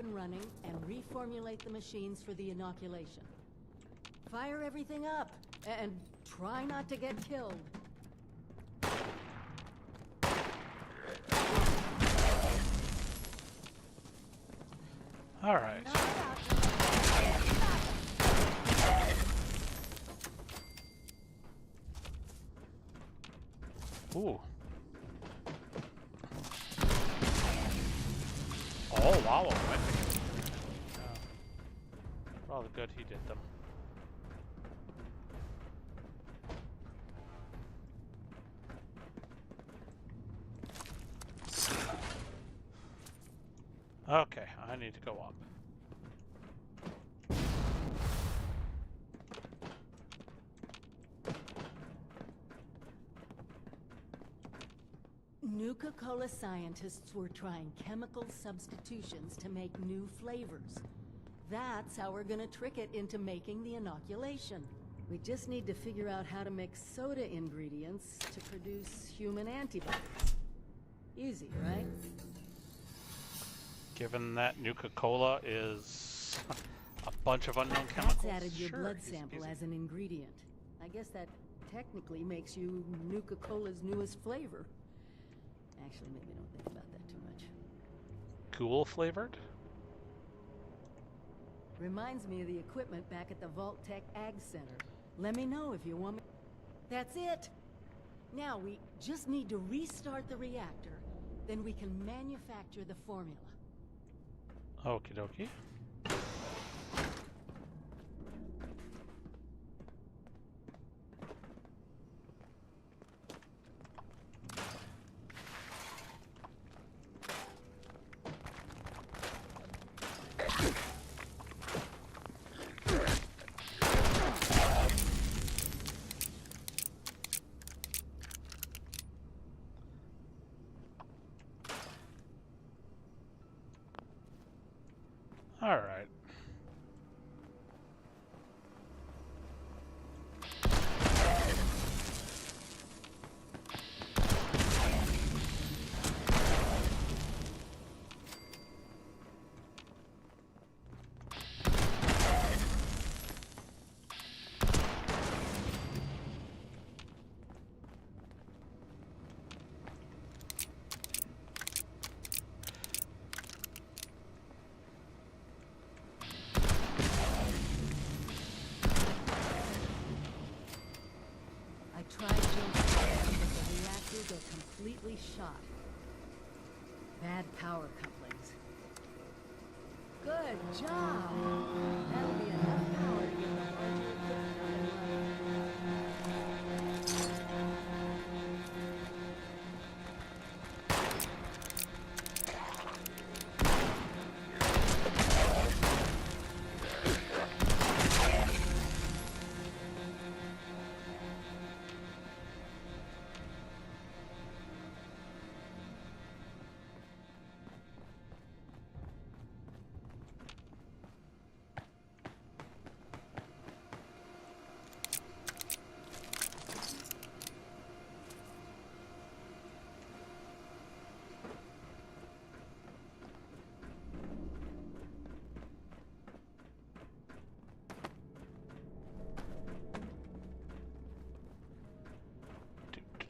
and running and reformulate the machines for the inoculation. Fire everything up, and try not to get killed. All right. Ooh. Oh, wow. For all the good he did them. Okay, I need to go up. Nuka-Cola scientists were trying chemical substitutions to make new flavors. That's how we're gonna trick it into making the inoculation. We just need to figure out how to mix soda ingredients to produce human antibodies. Easy, right? Given that Nuka-Cola is a bunch of unknown chemicals. That's added your sure, blood easy sample peasy. as an ingredient. I guess that technically makes you Nuka-Cola's newest flavor. Actually, maybe don't think about that too much. Cool flavored? Reminds me of the equipment back at the Vault Tech Ag Center. Let me know if you want me. That's it! Now we just need to restart the reactor. Then we can manufacture the formula. Okie dokie. All right. Tried jumping, but the reactors are completely shot. Bad power couplings. Good job! That'll be enough power to get the larger equipment up and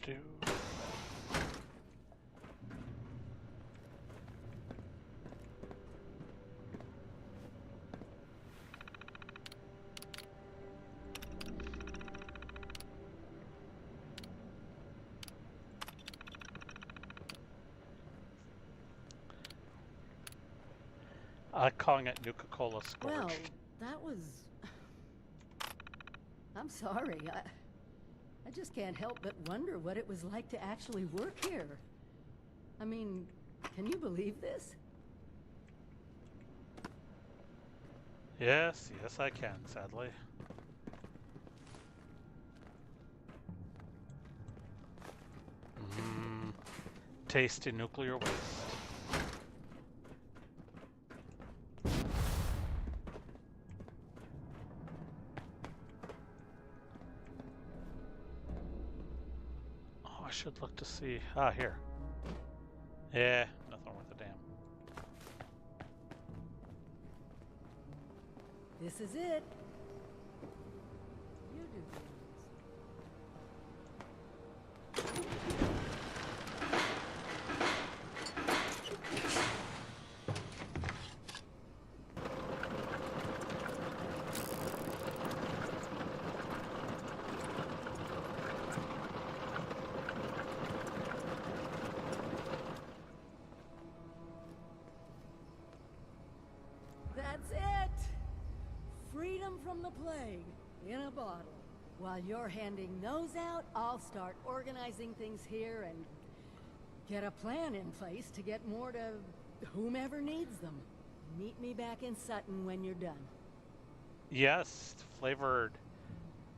Do. I'm calling it Nuka-Cola Scorch. well, that was... I'm sorry. I just can't help but wonder what it was like to actually work here. I mean, can you believe this? Yes, yes I can, sadly. Tasty nuclear waste. Oh, I should look to see. Ah, here. Yeah, nothing worth a damn. This is it. You do the That's it! Freedom from the plague, in a bottle. While you're handing those out, I'll start organizing things here and get a plan in place to get more to whomever needs them. Meet me back in Sutton when you're done. Yes, flavored.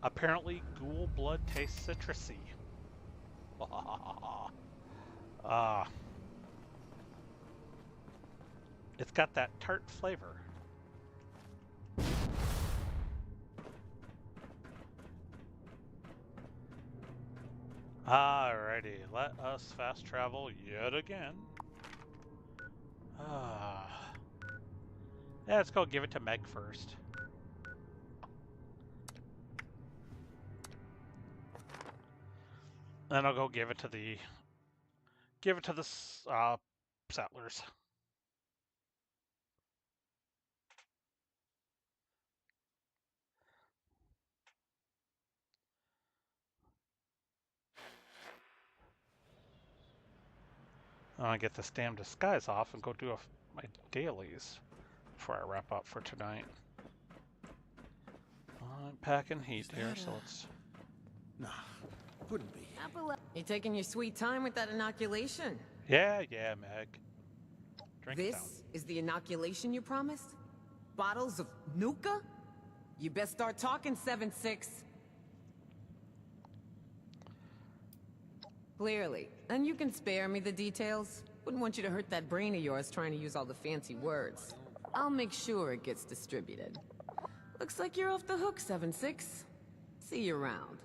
Apparently, ghoul blood tastes citrusy. It's got that tart flavor. Alrighty, let us fast travel yet again. Yeah, let's go give it to Meg first. Then I'll go give it to the settlers. I want to get this damn disguise off and go do my dailies before I wrap up for tonight. I'm packing heat here, so let's... Nah, couldn't be. You taking your sweet time with that inoculation? Yeah, Meg. Drink This down. is the inoculation you promised? Bottles of Nuka? You best start talking, 7-6. Clearly. And you can spare me the details. Wouldn't want you to hurt that brain of yours trying to use all the fancy words. I'll make sure it gets distributed. Looks like you're off the hook, 7-6. See you around.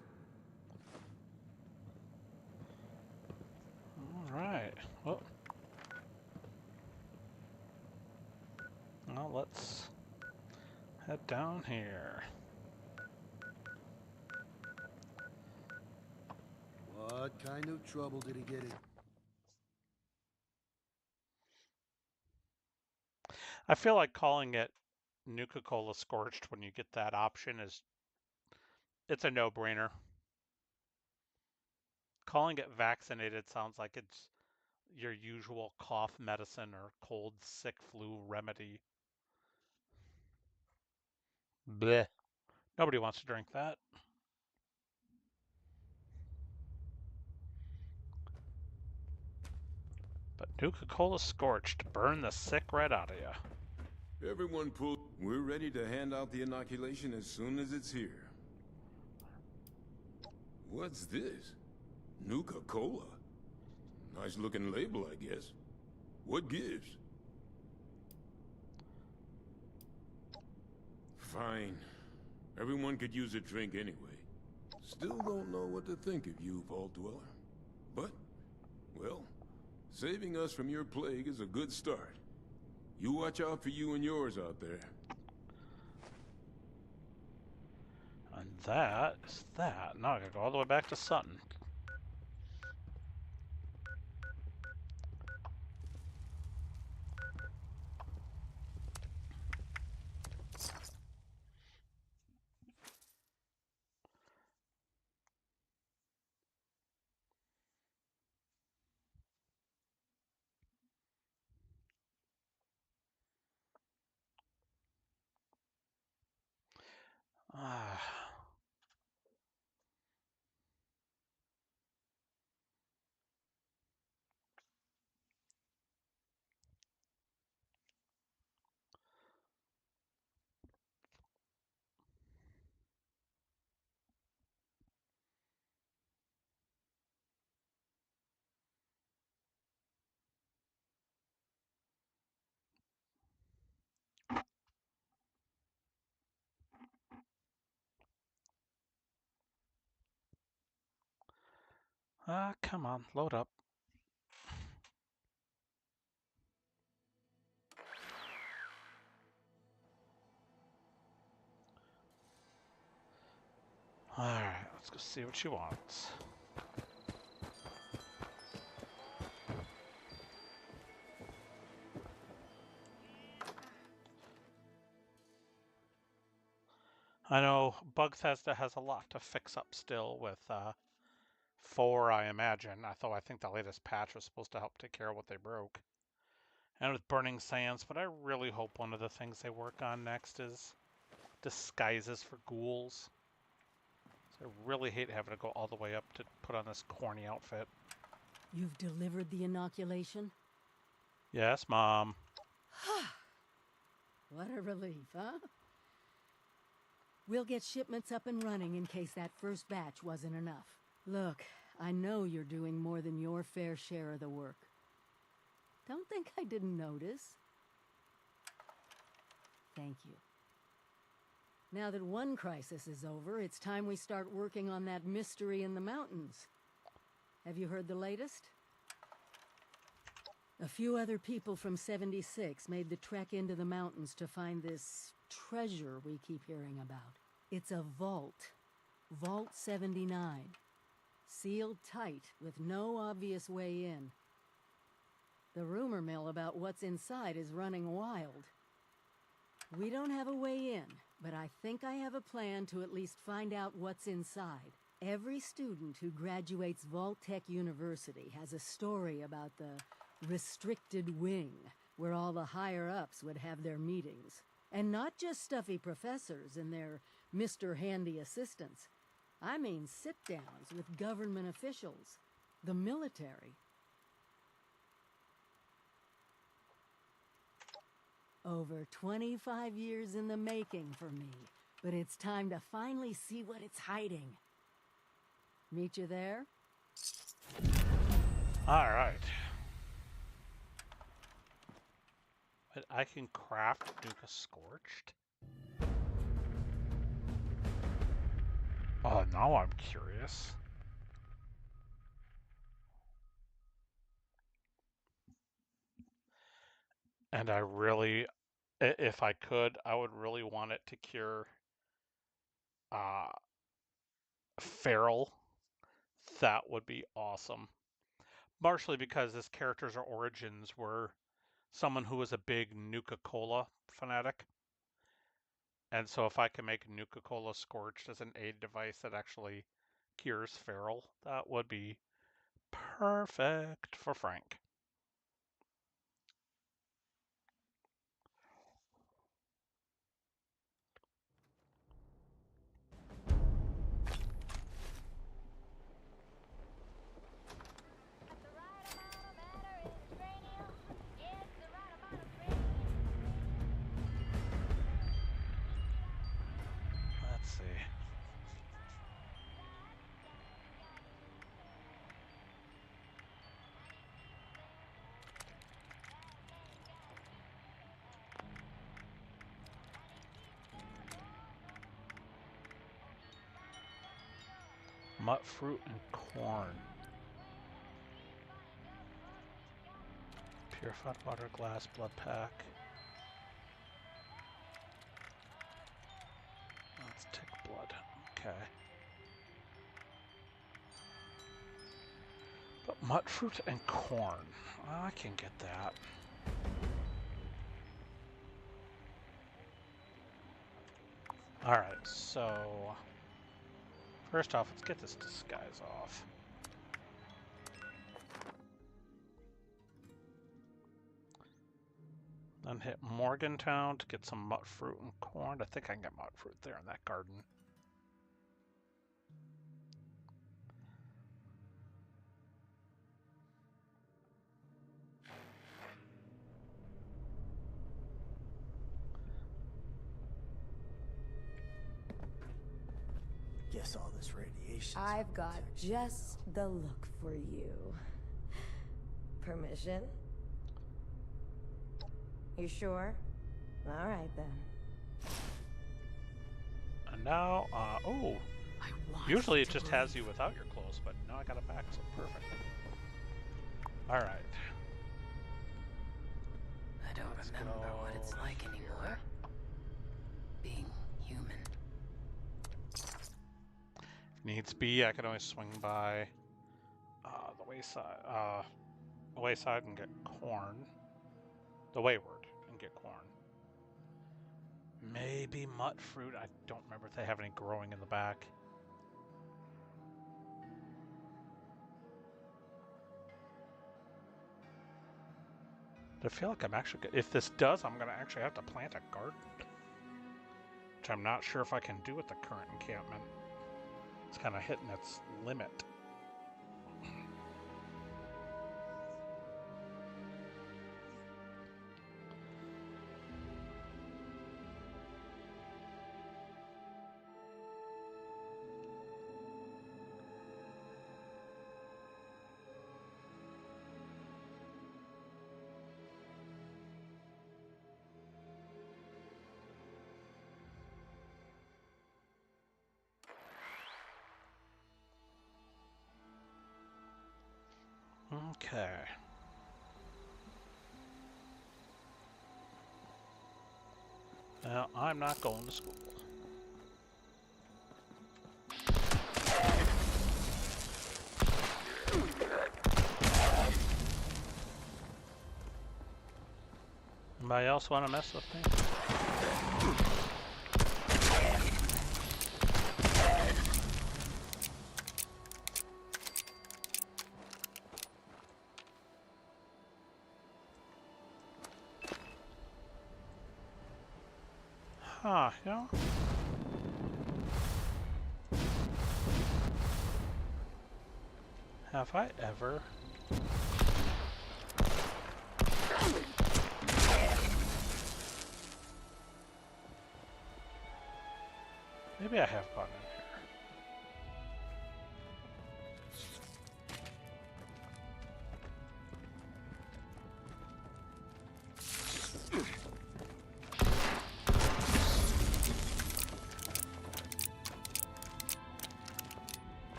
Alright. Well, let's head down here. What kind of trouble did he get in? I feel like calling it Nuka-Cola Scorched when you get that option it's a no-brainer. Calling it vaccinated sounds like it's your usual cough medicine or cold, sick flu remedy. Bleh. Nobody wants to drink that. But Nuka-Cola Scorched, burn the sick right out of you. Everyone pull. We're ready to hand out the inoculation as soon as it's here. What's this? Nuka-Cola? Nice looking label, I guess. What gives? Fine. Everyone could use a drink anyway. Still don't know what to think of you, Vault Dweller. But, well, saving us from your plague is a good start. You watch out for you and yours out there. And that is that. Now I gotta go all the way back to Sutton. Come on, load up. Alright, let's go see what she wants. I know Bugthesda has a lot to fix up still with 4, I imagine. Although I think the latest patch was supposed to help take care of what they broke. And with Burning Sands, but I really hope one of the things they work on next is disguises for ghouls. So I really hate having to go all the way up to put on this corny outfit. You've delivered the inoculation? Yes, Mom. What a relief, huh? We'll get shipments up and running in case that first batch wasn't enough. Look, I know you're doing more than your fair share of the work. Don't think I didn't notice. Thank you. Now that one crisis is over, it's time we start working on that mystery in the mountains. Have you heard the latest? A few other people from 76 made the trek into the mountains to find this treasure we keep hearing about. It's a vault. Vault 79. Sealed tight with no obvious way in. The rumor mill about what's inside is running wild. We don't have a way in, but I think I have a plan to at least find out what's inside. Every student who graduates Vault-Tec University has a story about the restricted wing, where all the higher-ups would have their meetings. And not just stuffy professors and their Mr. Handy assistants. I mean sit-downs with government officials, the military. Over 25 years in the making for me, but it's time to finally see what it's hiding. Meet you there? All right. But I can craft Nuka Scorched. Oh, now I'm curious. And I really, if I could, I would really want it to cure feral. That would be awesome. Partially because this character's origins were someone who was a big Nuka-Cola fanatic. And so if I can make Nuka-Cola Scorched as an aid device that actually cures feral, that would be perfect for Frank. Let's see. Mut fruit and corn. Purified water, glass, blood pack. Let's take blood. Okay. But mut fruit and corn. Well, I can get that. Alright, so first off, let's get this disguise off. Then hit Morgantown to get some mut fruit and corn. I think I can get mut fruit there in that garden. Guess all this radiation. I've got just the look for you. Permission? You sure? All right then. And now, oh, usually it just has you without your clothes, but now I got it back, so perfect. All right. I don't remember what it's like anymore. Being human. needs be, I can always swing by the wayside and get corn. The wayward and get corn. Maybe mutt fruit. I don't remember if they have any growing in the back. I feel like I'm actually good. If this does, I'm gonna actually have to plant a garden, which I'm not sure if I can do with the current encampment. It's kind of hitting its limit. Okay. Now, I'm not going to school. Anybody else want to mess with me? Huh, you know? Have I ever? Maybe I have gotten in here.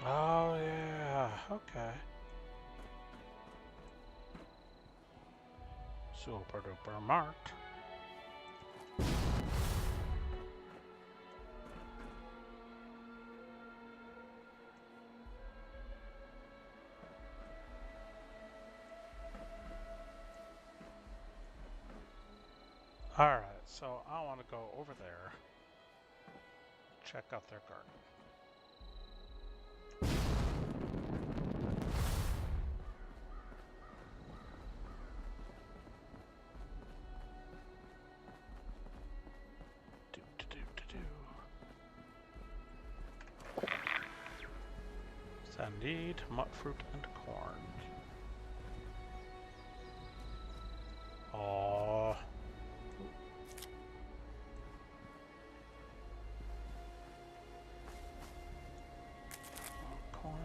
Oh, yeah, okay. Super duper marked. Alright, so I want to go over there, check out their garden. Indeed, mut fruit and corn. Aww. Corn.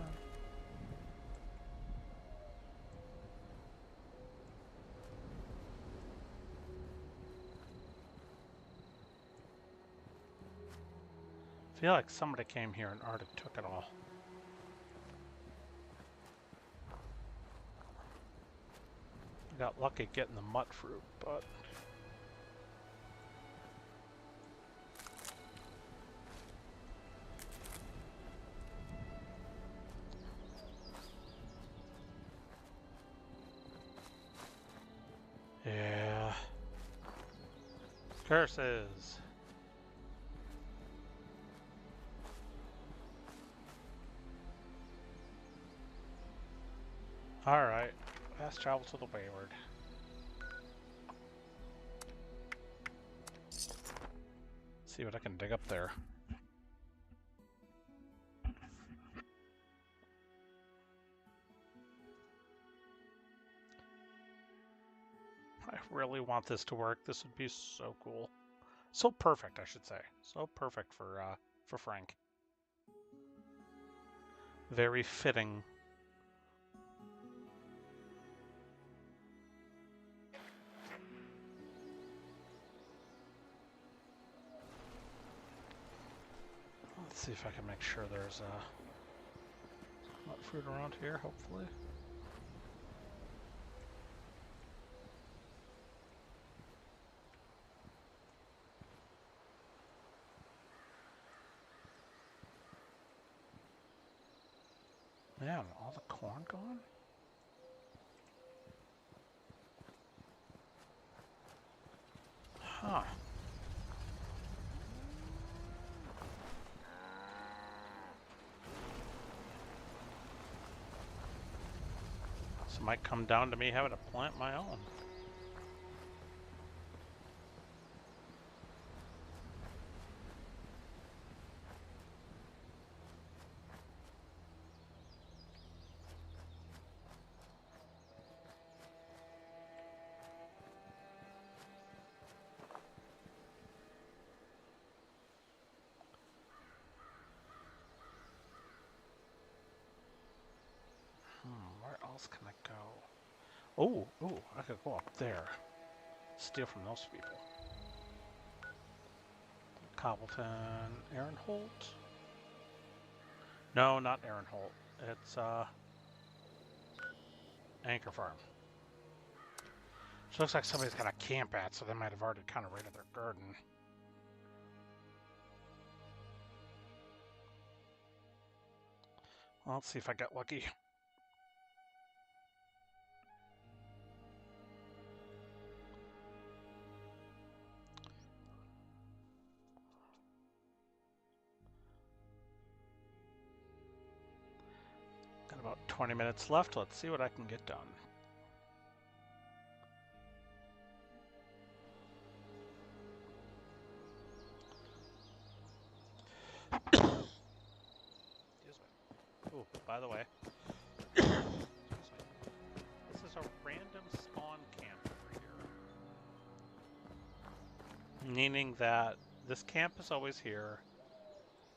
I feel like somebody came here and already took it all. Got lucky getting the mut fruit, but yeah. Curses. Alright, fast travel to the wayward. See what I can dig up there. I really want this to work. This would be so cool. So perfect, I should say. So perfect for Frank. Very fitting. see if I can make sure there's nut fruit around here, hopefully. Man, all the corn gone? Huh. This might come down to me having to plant my own. Where else can I go? Oh, I could go up there. Steal from those people. Cobbleton, Aaron Holt? No, not Aaron Holt. It's Anchor Farm. So it looks like somebody's got a camp at, so they might have already kind of raided their garden. Well, let's see if I get lucky. Got about 20 minutes left. Let's see what I can get done. Excuse me. Oh, by the way, excuse me. This is a random spawn camp over here. Meaning that this camp is always here,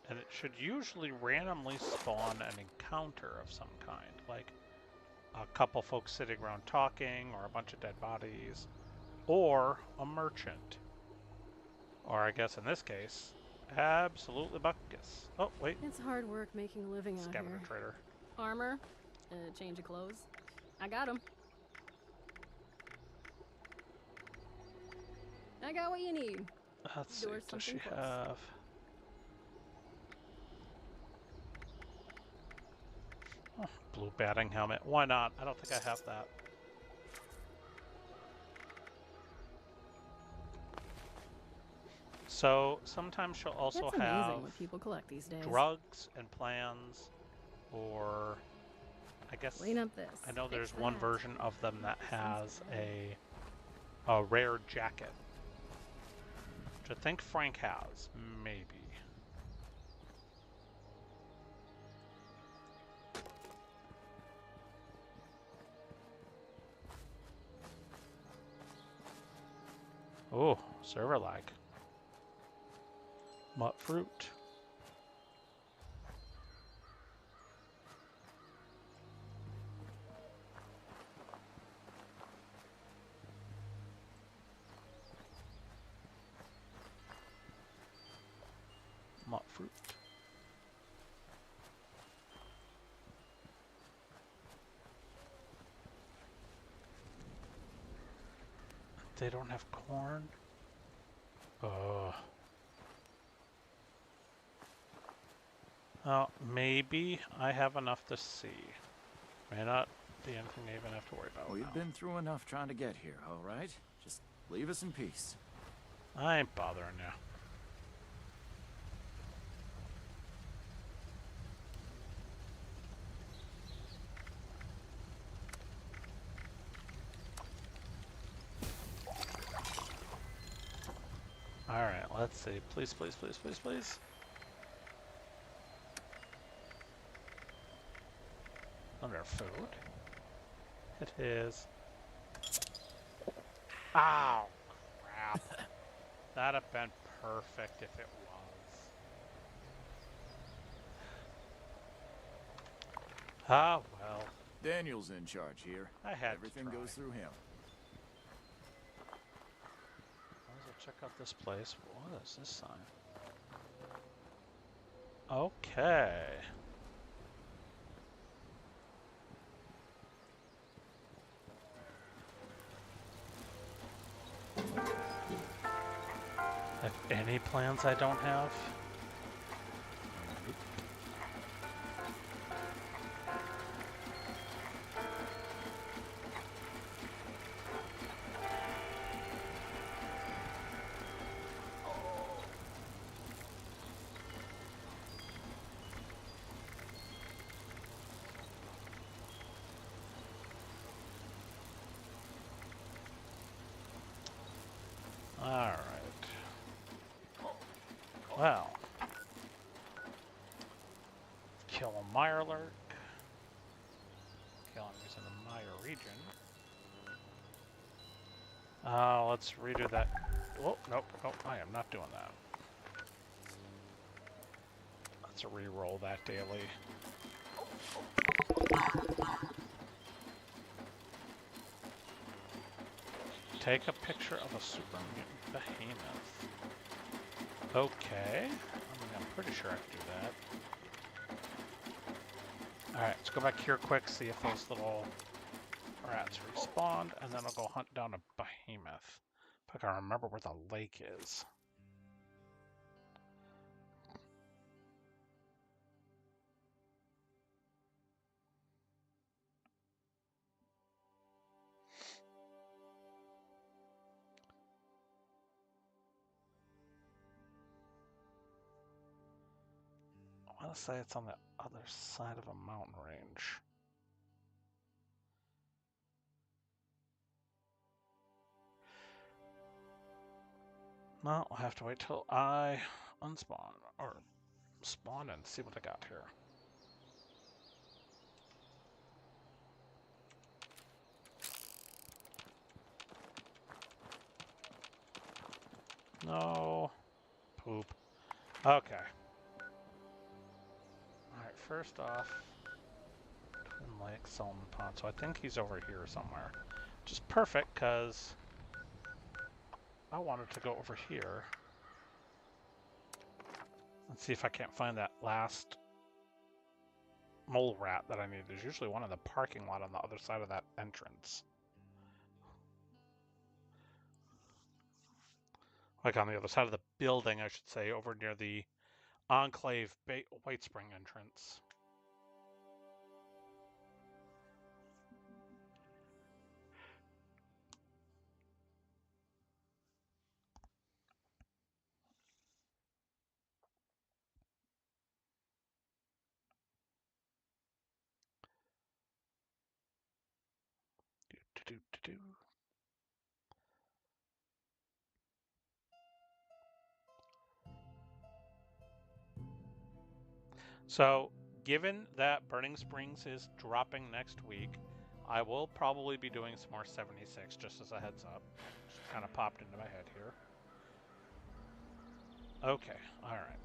and it should usually randomly spawn an encounter of some kind, like a couple folks sitting around talking, or a bunch of dead bodies, or a merchant. Or I guess in this case, absolutely buckus. Oh, wait. It's hard work making a living out Scavenger here. trader. Armor, change of clothes. I got 'em. I got what you need. Let's see, Door's does she something close. have... Oh, blue batting helmet. Why not? I don't think I have that. So sometimes she'll also It's amazing have what people collect these days. drugs and plans, or I guess Clean up this. I know fix there's one that. version of them that has a rare jacket, which I think Frank has, maybe. Oh, server lag. Mutt fruit. Mutt fruit. They don't have corn? Oh. Well, maybe I have enough to see. May not be anything I even have to worry about. We've been through enough trying to get here, all right? Just leave us in peace. I ain't bothering you. Alright, let's see. Please, please, please, please, please. Under food. It is. Ow! Crap. That'd have been perfect if it was. Ah, well. Daniel's in charge here. I had Everything to try. goes through him. Might as well check out this place. What is this sign? Okay. Have any plans I don't have? Alright. Well. Kill a Mirelurk. Kill enemies in the Mire region. Let's redo that. Oh, nope, I am not doing that. Let's re-roll that daily. Take a picture of a super mutant behemoth. Okay. I'm pretty sure I can do that. Alright, let's go back here quick, see if those little rats respawned, and then I'll go hunt down a behemoth. If I can remember where the lake is. I want to say it's on the other side of a mountain range. Well, I'll have to wait till I unspawn, or spawn and see what I got here. No. Poop. Okay. Alright, first off, Twin Lake, Salmon Pond. So I think he's over here somewhere. Which is perfect, because I wanted to go over here and see if I can't find that last mole rat that I need. There's usually one in the parking lot on the other side of that entrance. Like on the other side of the building, I should say, over near the Enclave White Spring entrance. So, given that Burning Springs is dropping next week, I will probably be doing some more 76, just as a heads up. Just kind of popped into my head here. Okay, alright.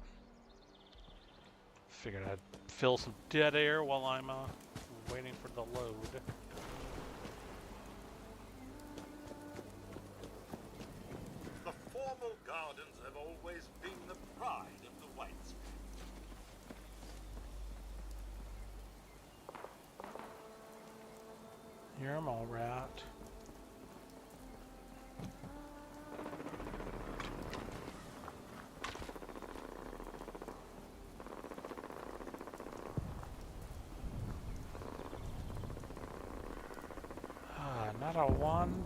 Figured I'd fill some dead air while I'm waiting for the load. The formal gardens have always been the pride of the White Springs. You're a mole rat. Not a one.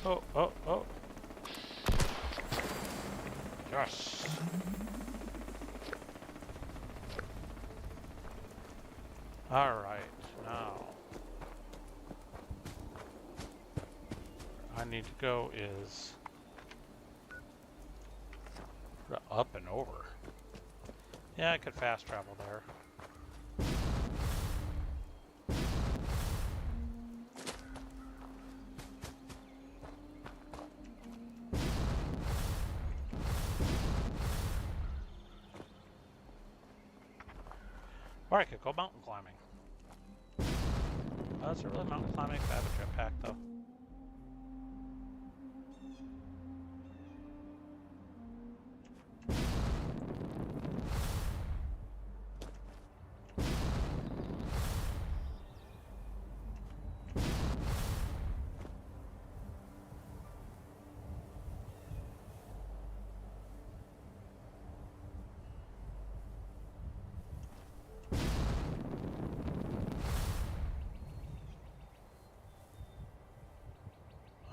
Oh. Yes. All right, now I need to go is up and over. Yeah, I could fast travel there. Or I could go mountain climbing. Oh, is it really mountain climbing if I have a jetpack, though?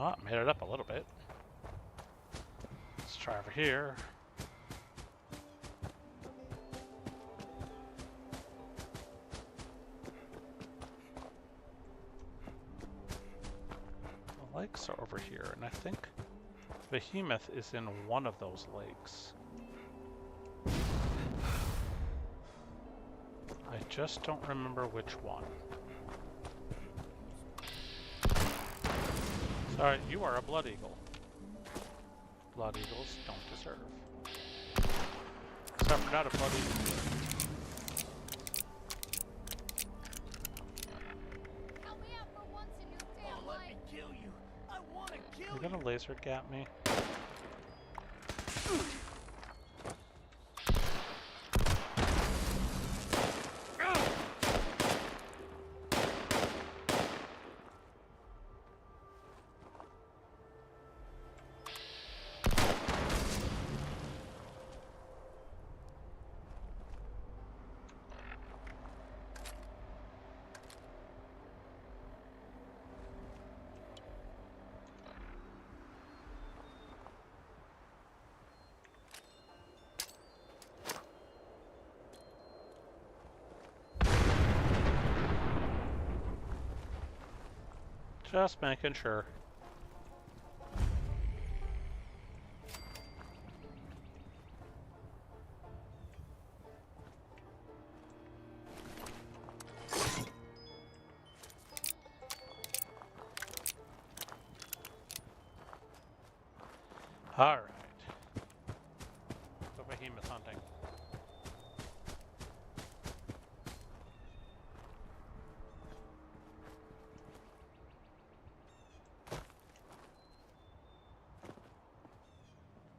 Oh, made it up a little bit. Let's try over here. The lakes are over here, and I think Behemoth is in one of those lakes. I just don't remember which one. Sorry, you are a blood eagle. Blood eagles don't deserve. Except for not a blood eagle. You're gonna laser gap me? Just making sure. All right. Go behemoth hunting.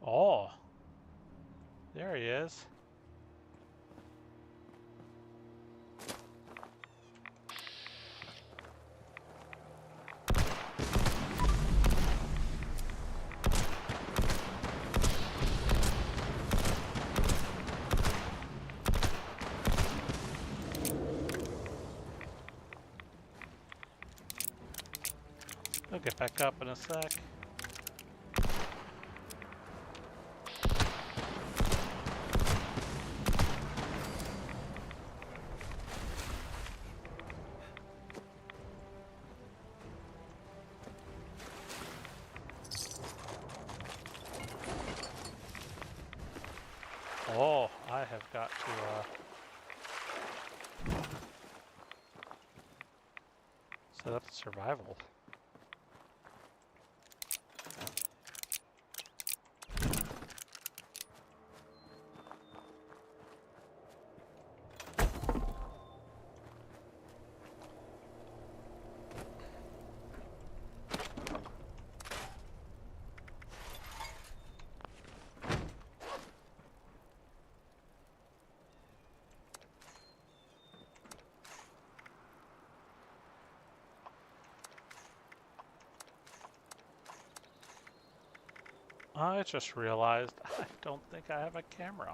Oh, there he is. I'll get back up in a sec. Oh, I have got to set up survival. I just realized I don't think I have a camera.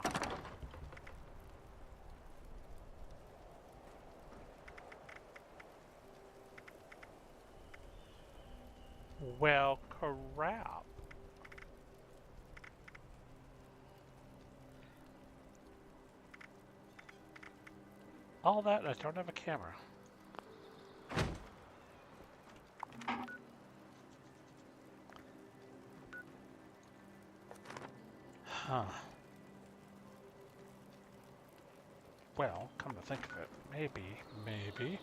Well, crap. All that, I don't have a camera. Huh. Well, come to think of it, maybe.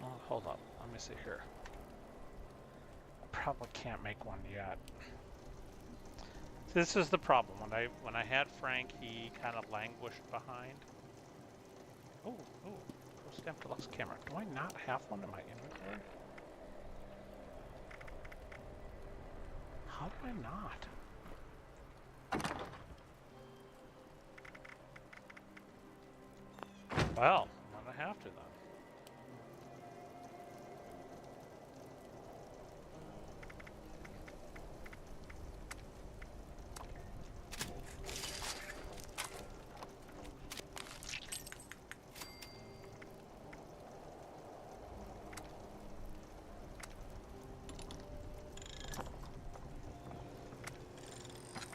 Oh, hold up. Let me see here. Probably can't make one yet. This is the problem. When I had Frank, he kind of languished behind. Oh, Stamp Deluxe camera. Do I not have one in my inventory? How do I not? Well, I'm gonna have to then.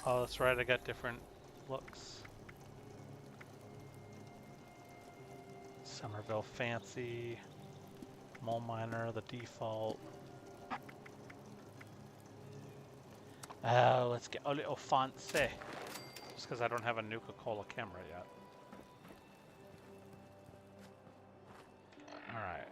Oh, that's right, I got different looks. Somerville Fancy, Mole Miner, the default. Oh, let's get a little fancy. Just because I don't have a Nuka-Cola camera yet. Alright.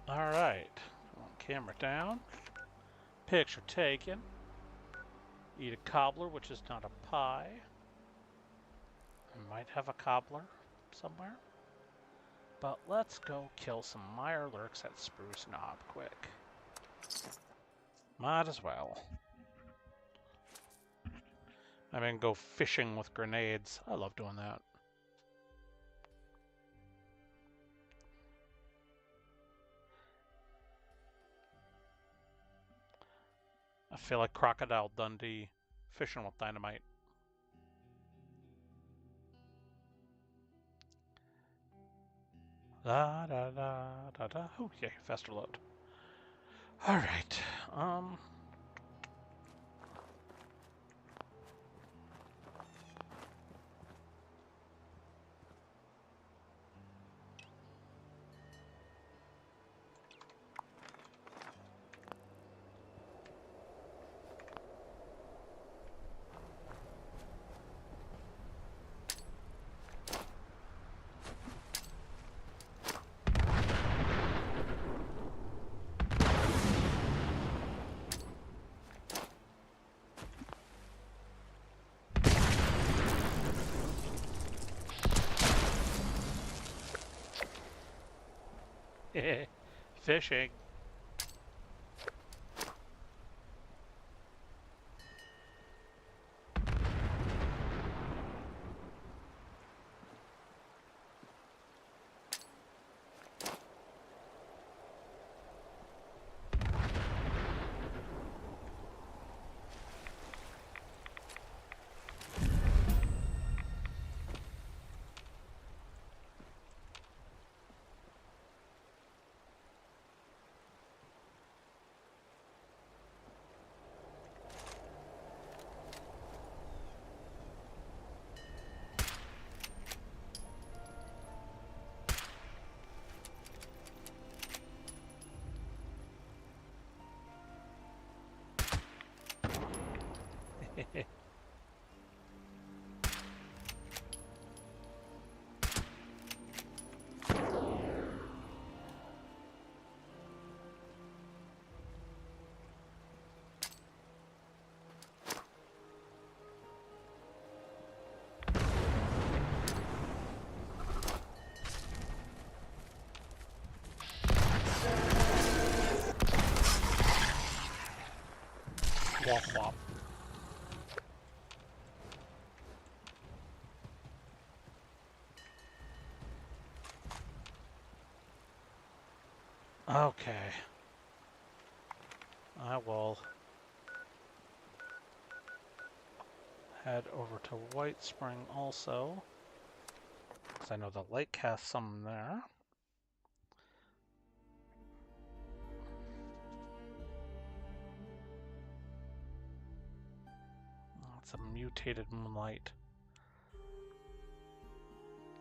Alright. Camera down. Picture taken. Eat a cobbler, which is not a pie. I might have a cobbler somewhere. But let's go kill some Mirelurks at Spruce Knob quick. Might as well. I mean, go fishing with grenades. I love doing that. I feel like Crocodile Dundee fishing with dynamite. Da da da da da. Oh, yeah, faster load. All right. Fishing. Womp womp. Okay. I will head over to White Spring also, because I know the lake has some there. It's a mutated moonlight.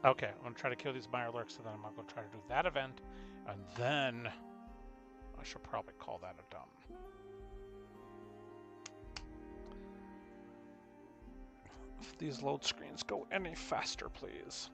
Okay, I'm gonna try to kill these Mirelurks, and then I'm gonna try to do that event, and then I should probably call that a done. If these load screens go any faster, please.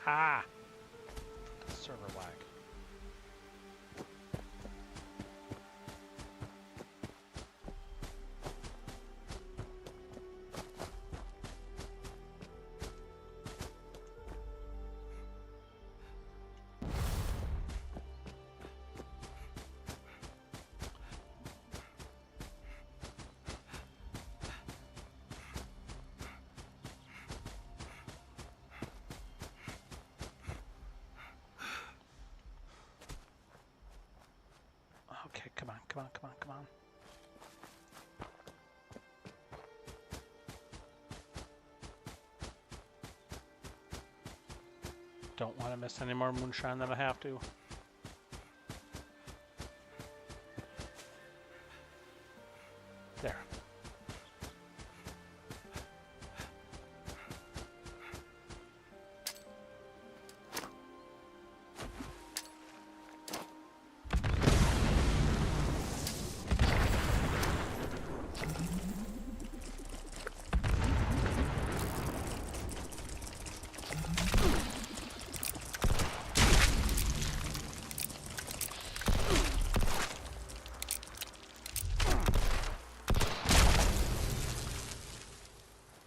Ha! Server lag. Okay, come on, come on, come on, come on. Don't want to miss any more moonshine than I have to. There.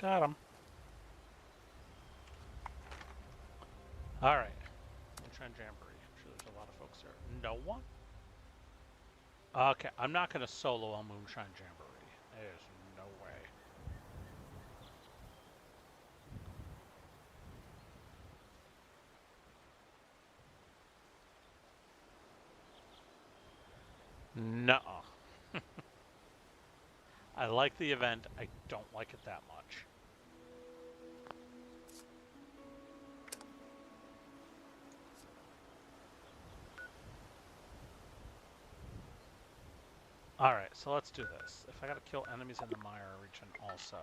Got him. All right. Moonshine Jamboree. I'm sure there's a lot of folks there. No one? Okay, I'm not going to solo a Moonshine Jamboree. There's no way. Nuh-uh. I like the event. I don't like it that much. Alright, so let's do this. If I gotta kill enemies in the Mire region also.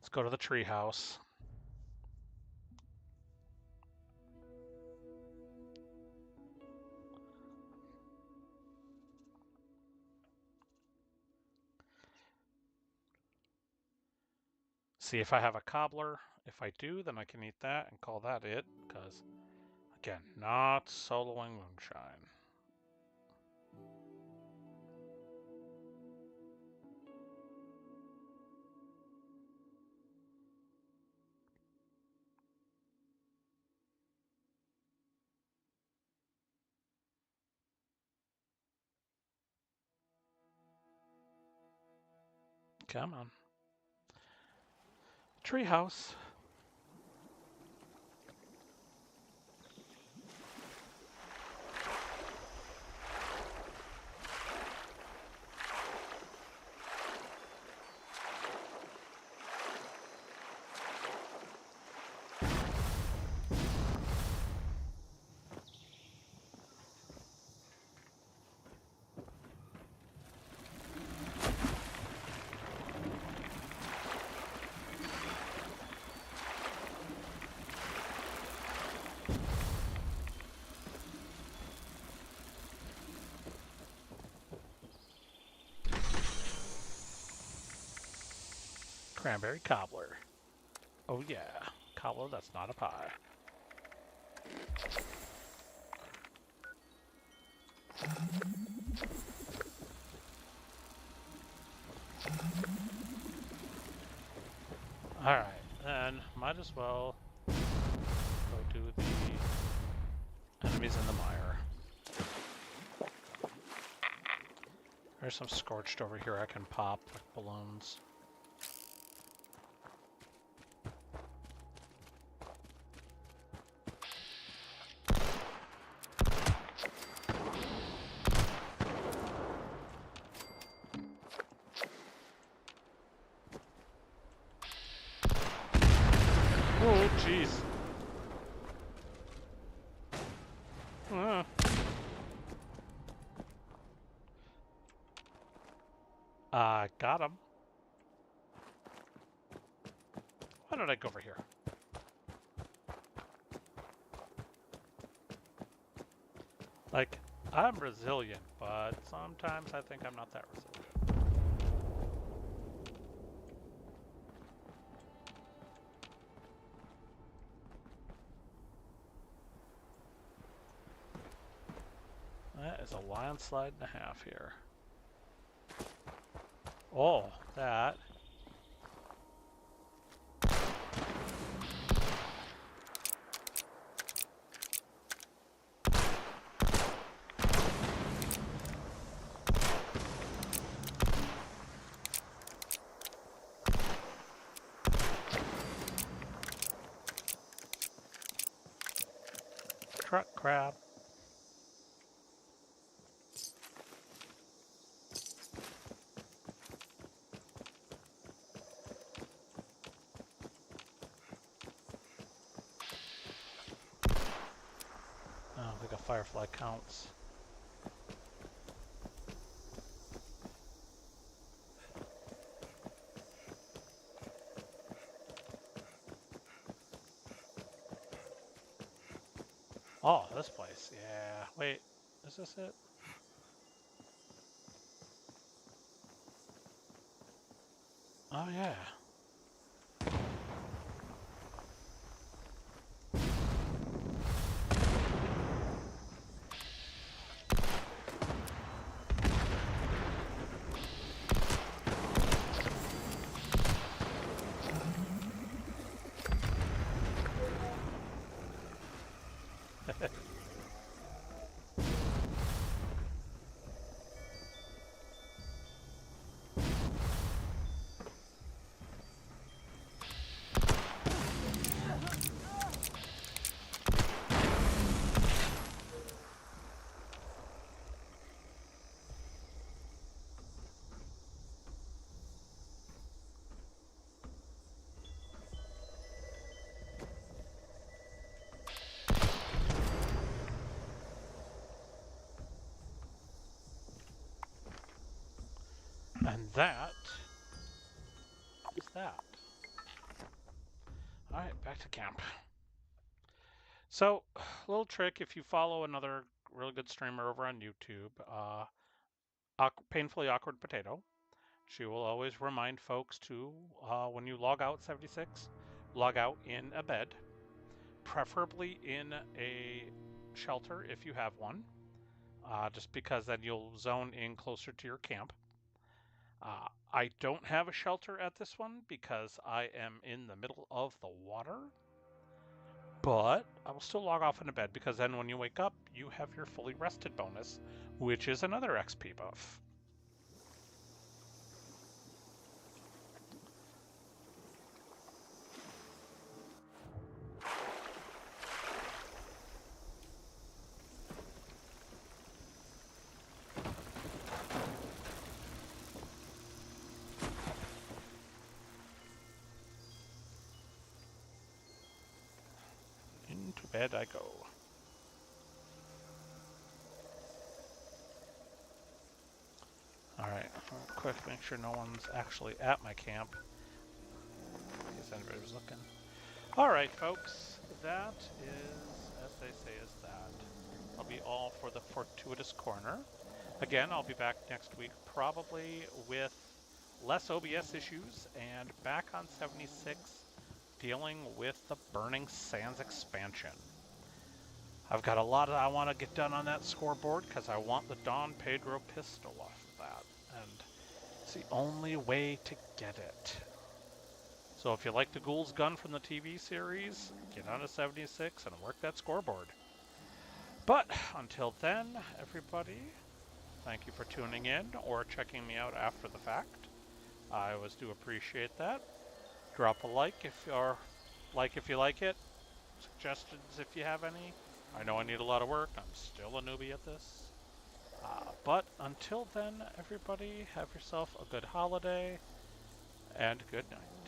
Let's go to the treehouse. See if I have a cobbler. If I do, then I can eat that and call that it, because, again, not soloing moonshine. Come on. Treehouse. Cranberry cobbler. Oh yeah, cobbler that's not a pie. Alright, then might as well go do the enemies in the mire. There's some scorched over here I can pop like balloons. Oh, jeez. Got him. Why did I go over here? Like, I'm resilient, but sometimes I think I'm not that resilient. is a landslide and a half here. Oh, that. Truck crab. I don't think a firefly counts. Oh, this place. Yeah. Wait, is this it? Oh, yeah. And that is that. Alright, back to camp. So, little trick if you follow another really good streamer over on YouTube, Painfully Awkward Potato. She will always remind folks to, when you log out 76, log out in a bed, preferably in a shelter if you have one, just because then you'll zone in closer to your camp. I don't have a shelter at this one because I am in the middle of the water, but I will still log off in a bed because then when you wake up, you have your fully rested bonus, which is another XP buff. Into bed I go. Alright, quick, make sure no one's actually at my camp. In case anybody was looking. Alright, folks, that is, as they say, is that. I'll be all for the fortuitous corner. Again, I'll be back next week, probably with less OBS issues, and back on 76, dealing with the Burning Sands expansion. I've got a lot I want to get done on that scoreboard, because I want the Don Pedro pistol off of that, and it's the only way to get it. So if you like the Ghoul's Gun from the TV series, get on a 76 and work that scoreboard. But until then, everybody, thank you for tuning in or checking me out after the fact. I always do appreciate that. Drop a like if you like it. Suggestions if you have any. I know I need a lot of work. I'm still a newbie at this. But until then, everybody, have yourself a good holiday and good night.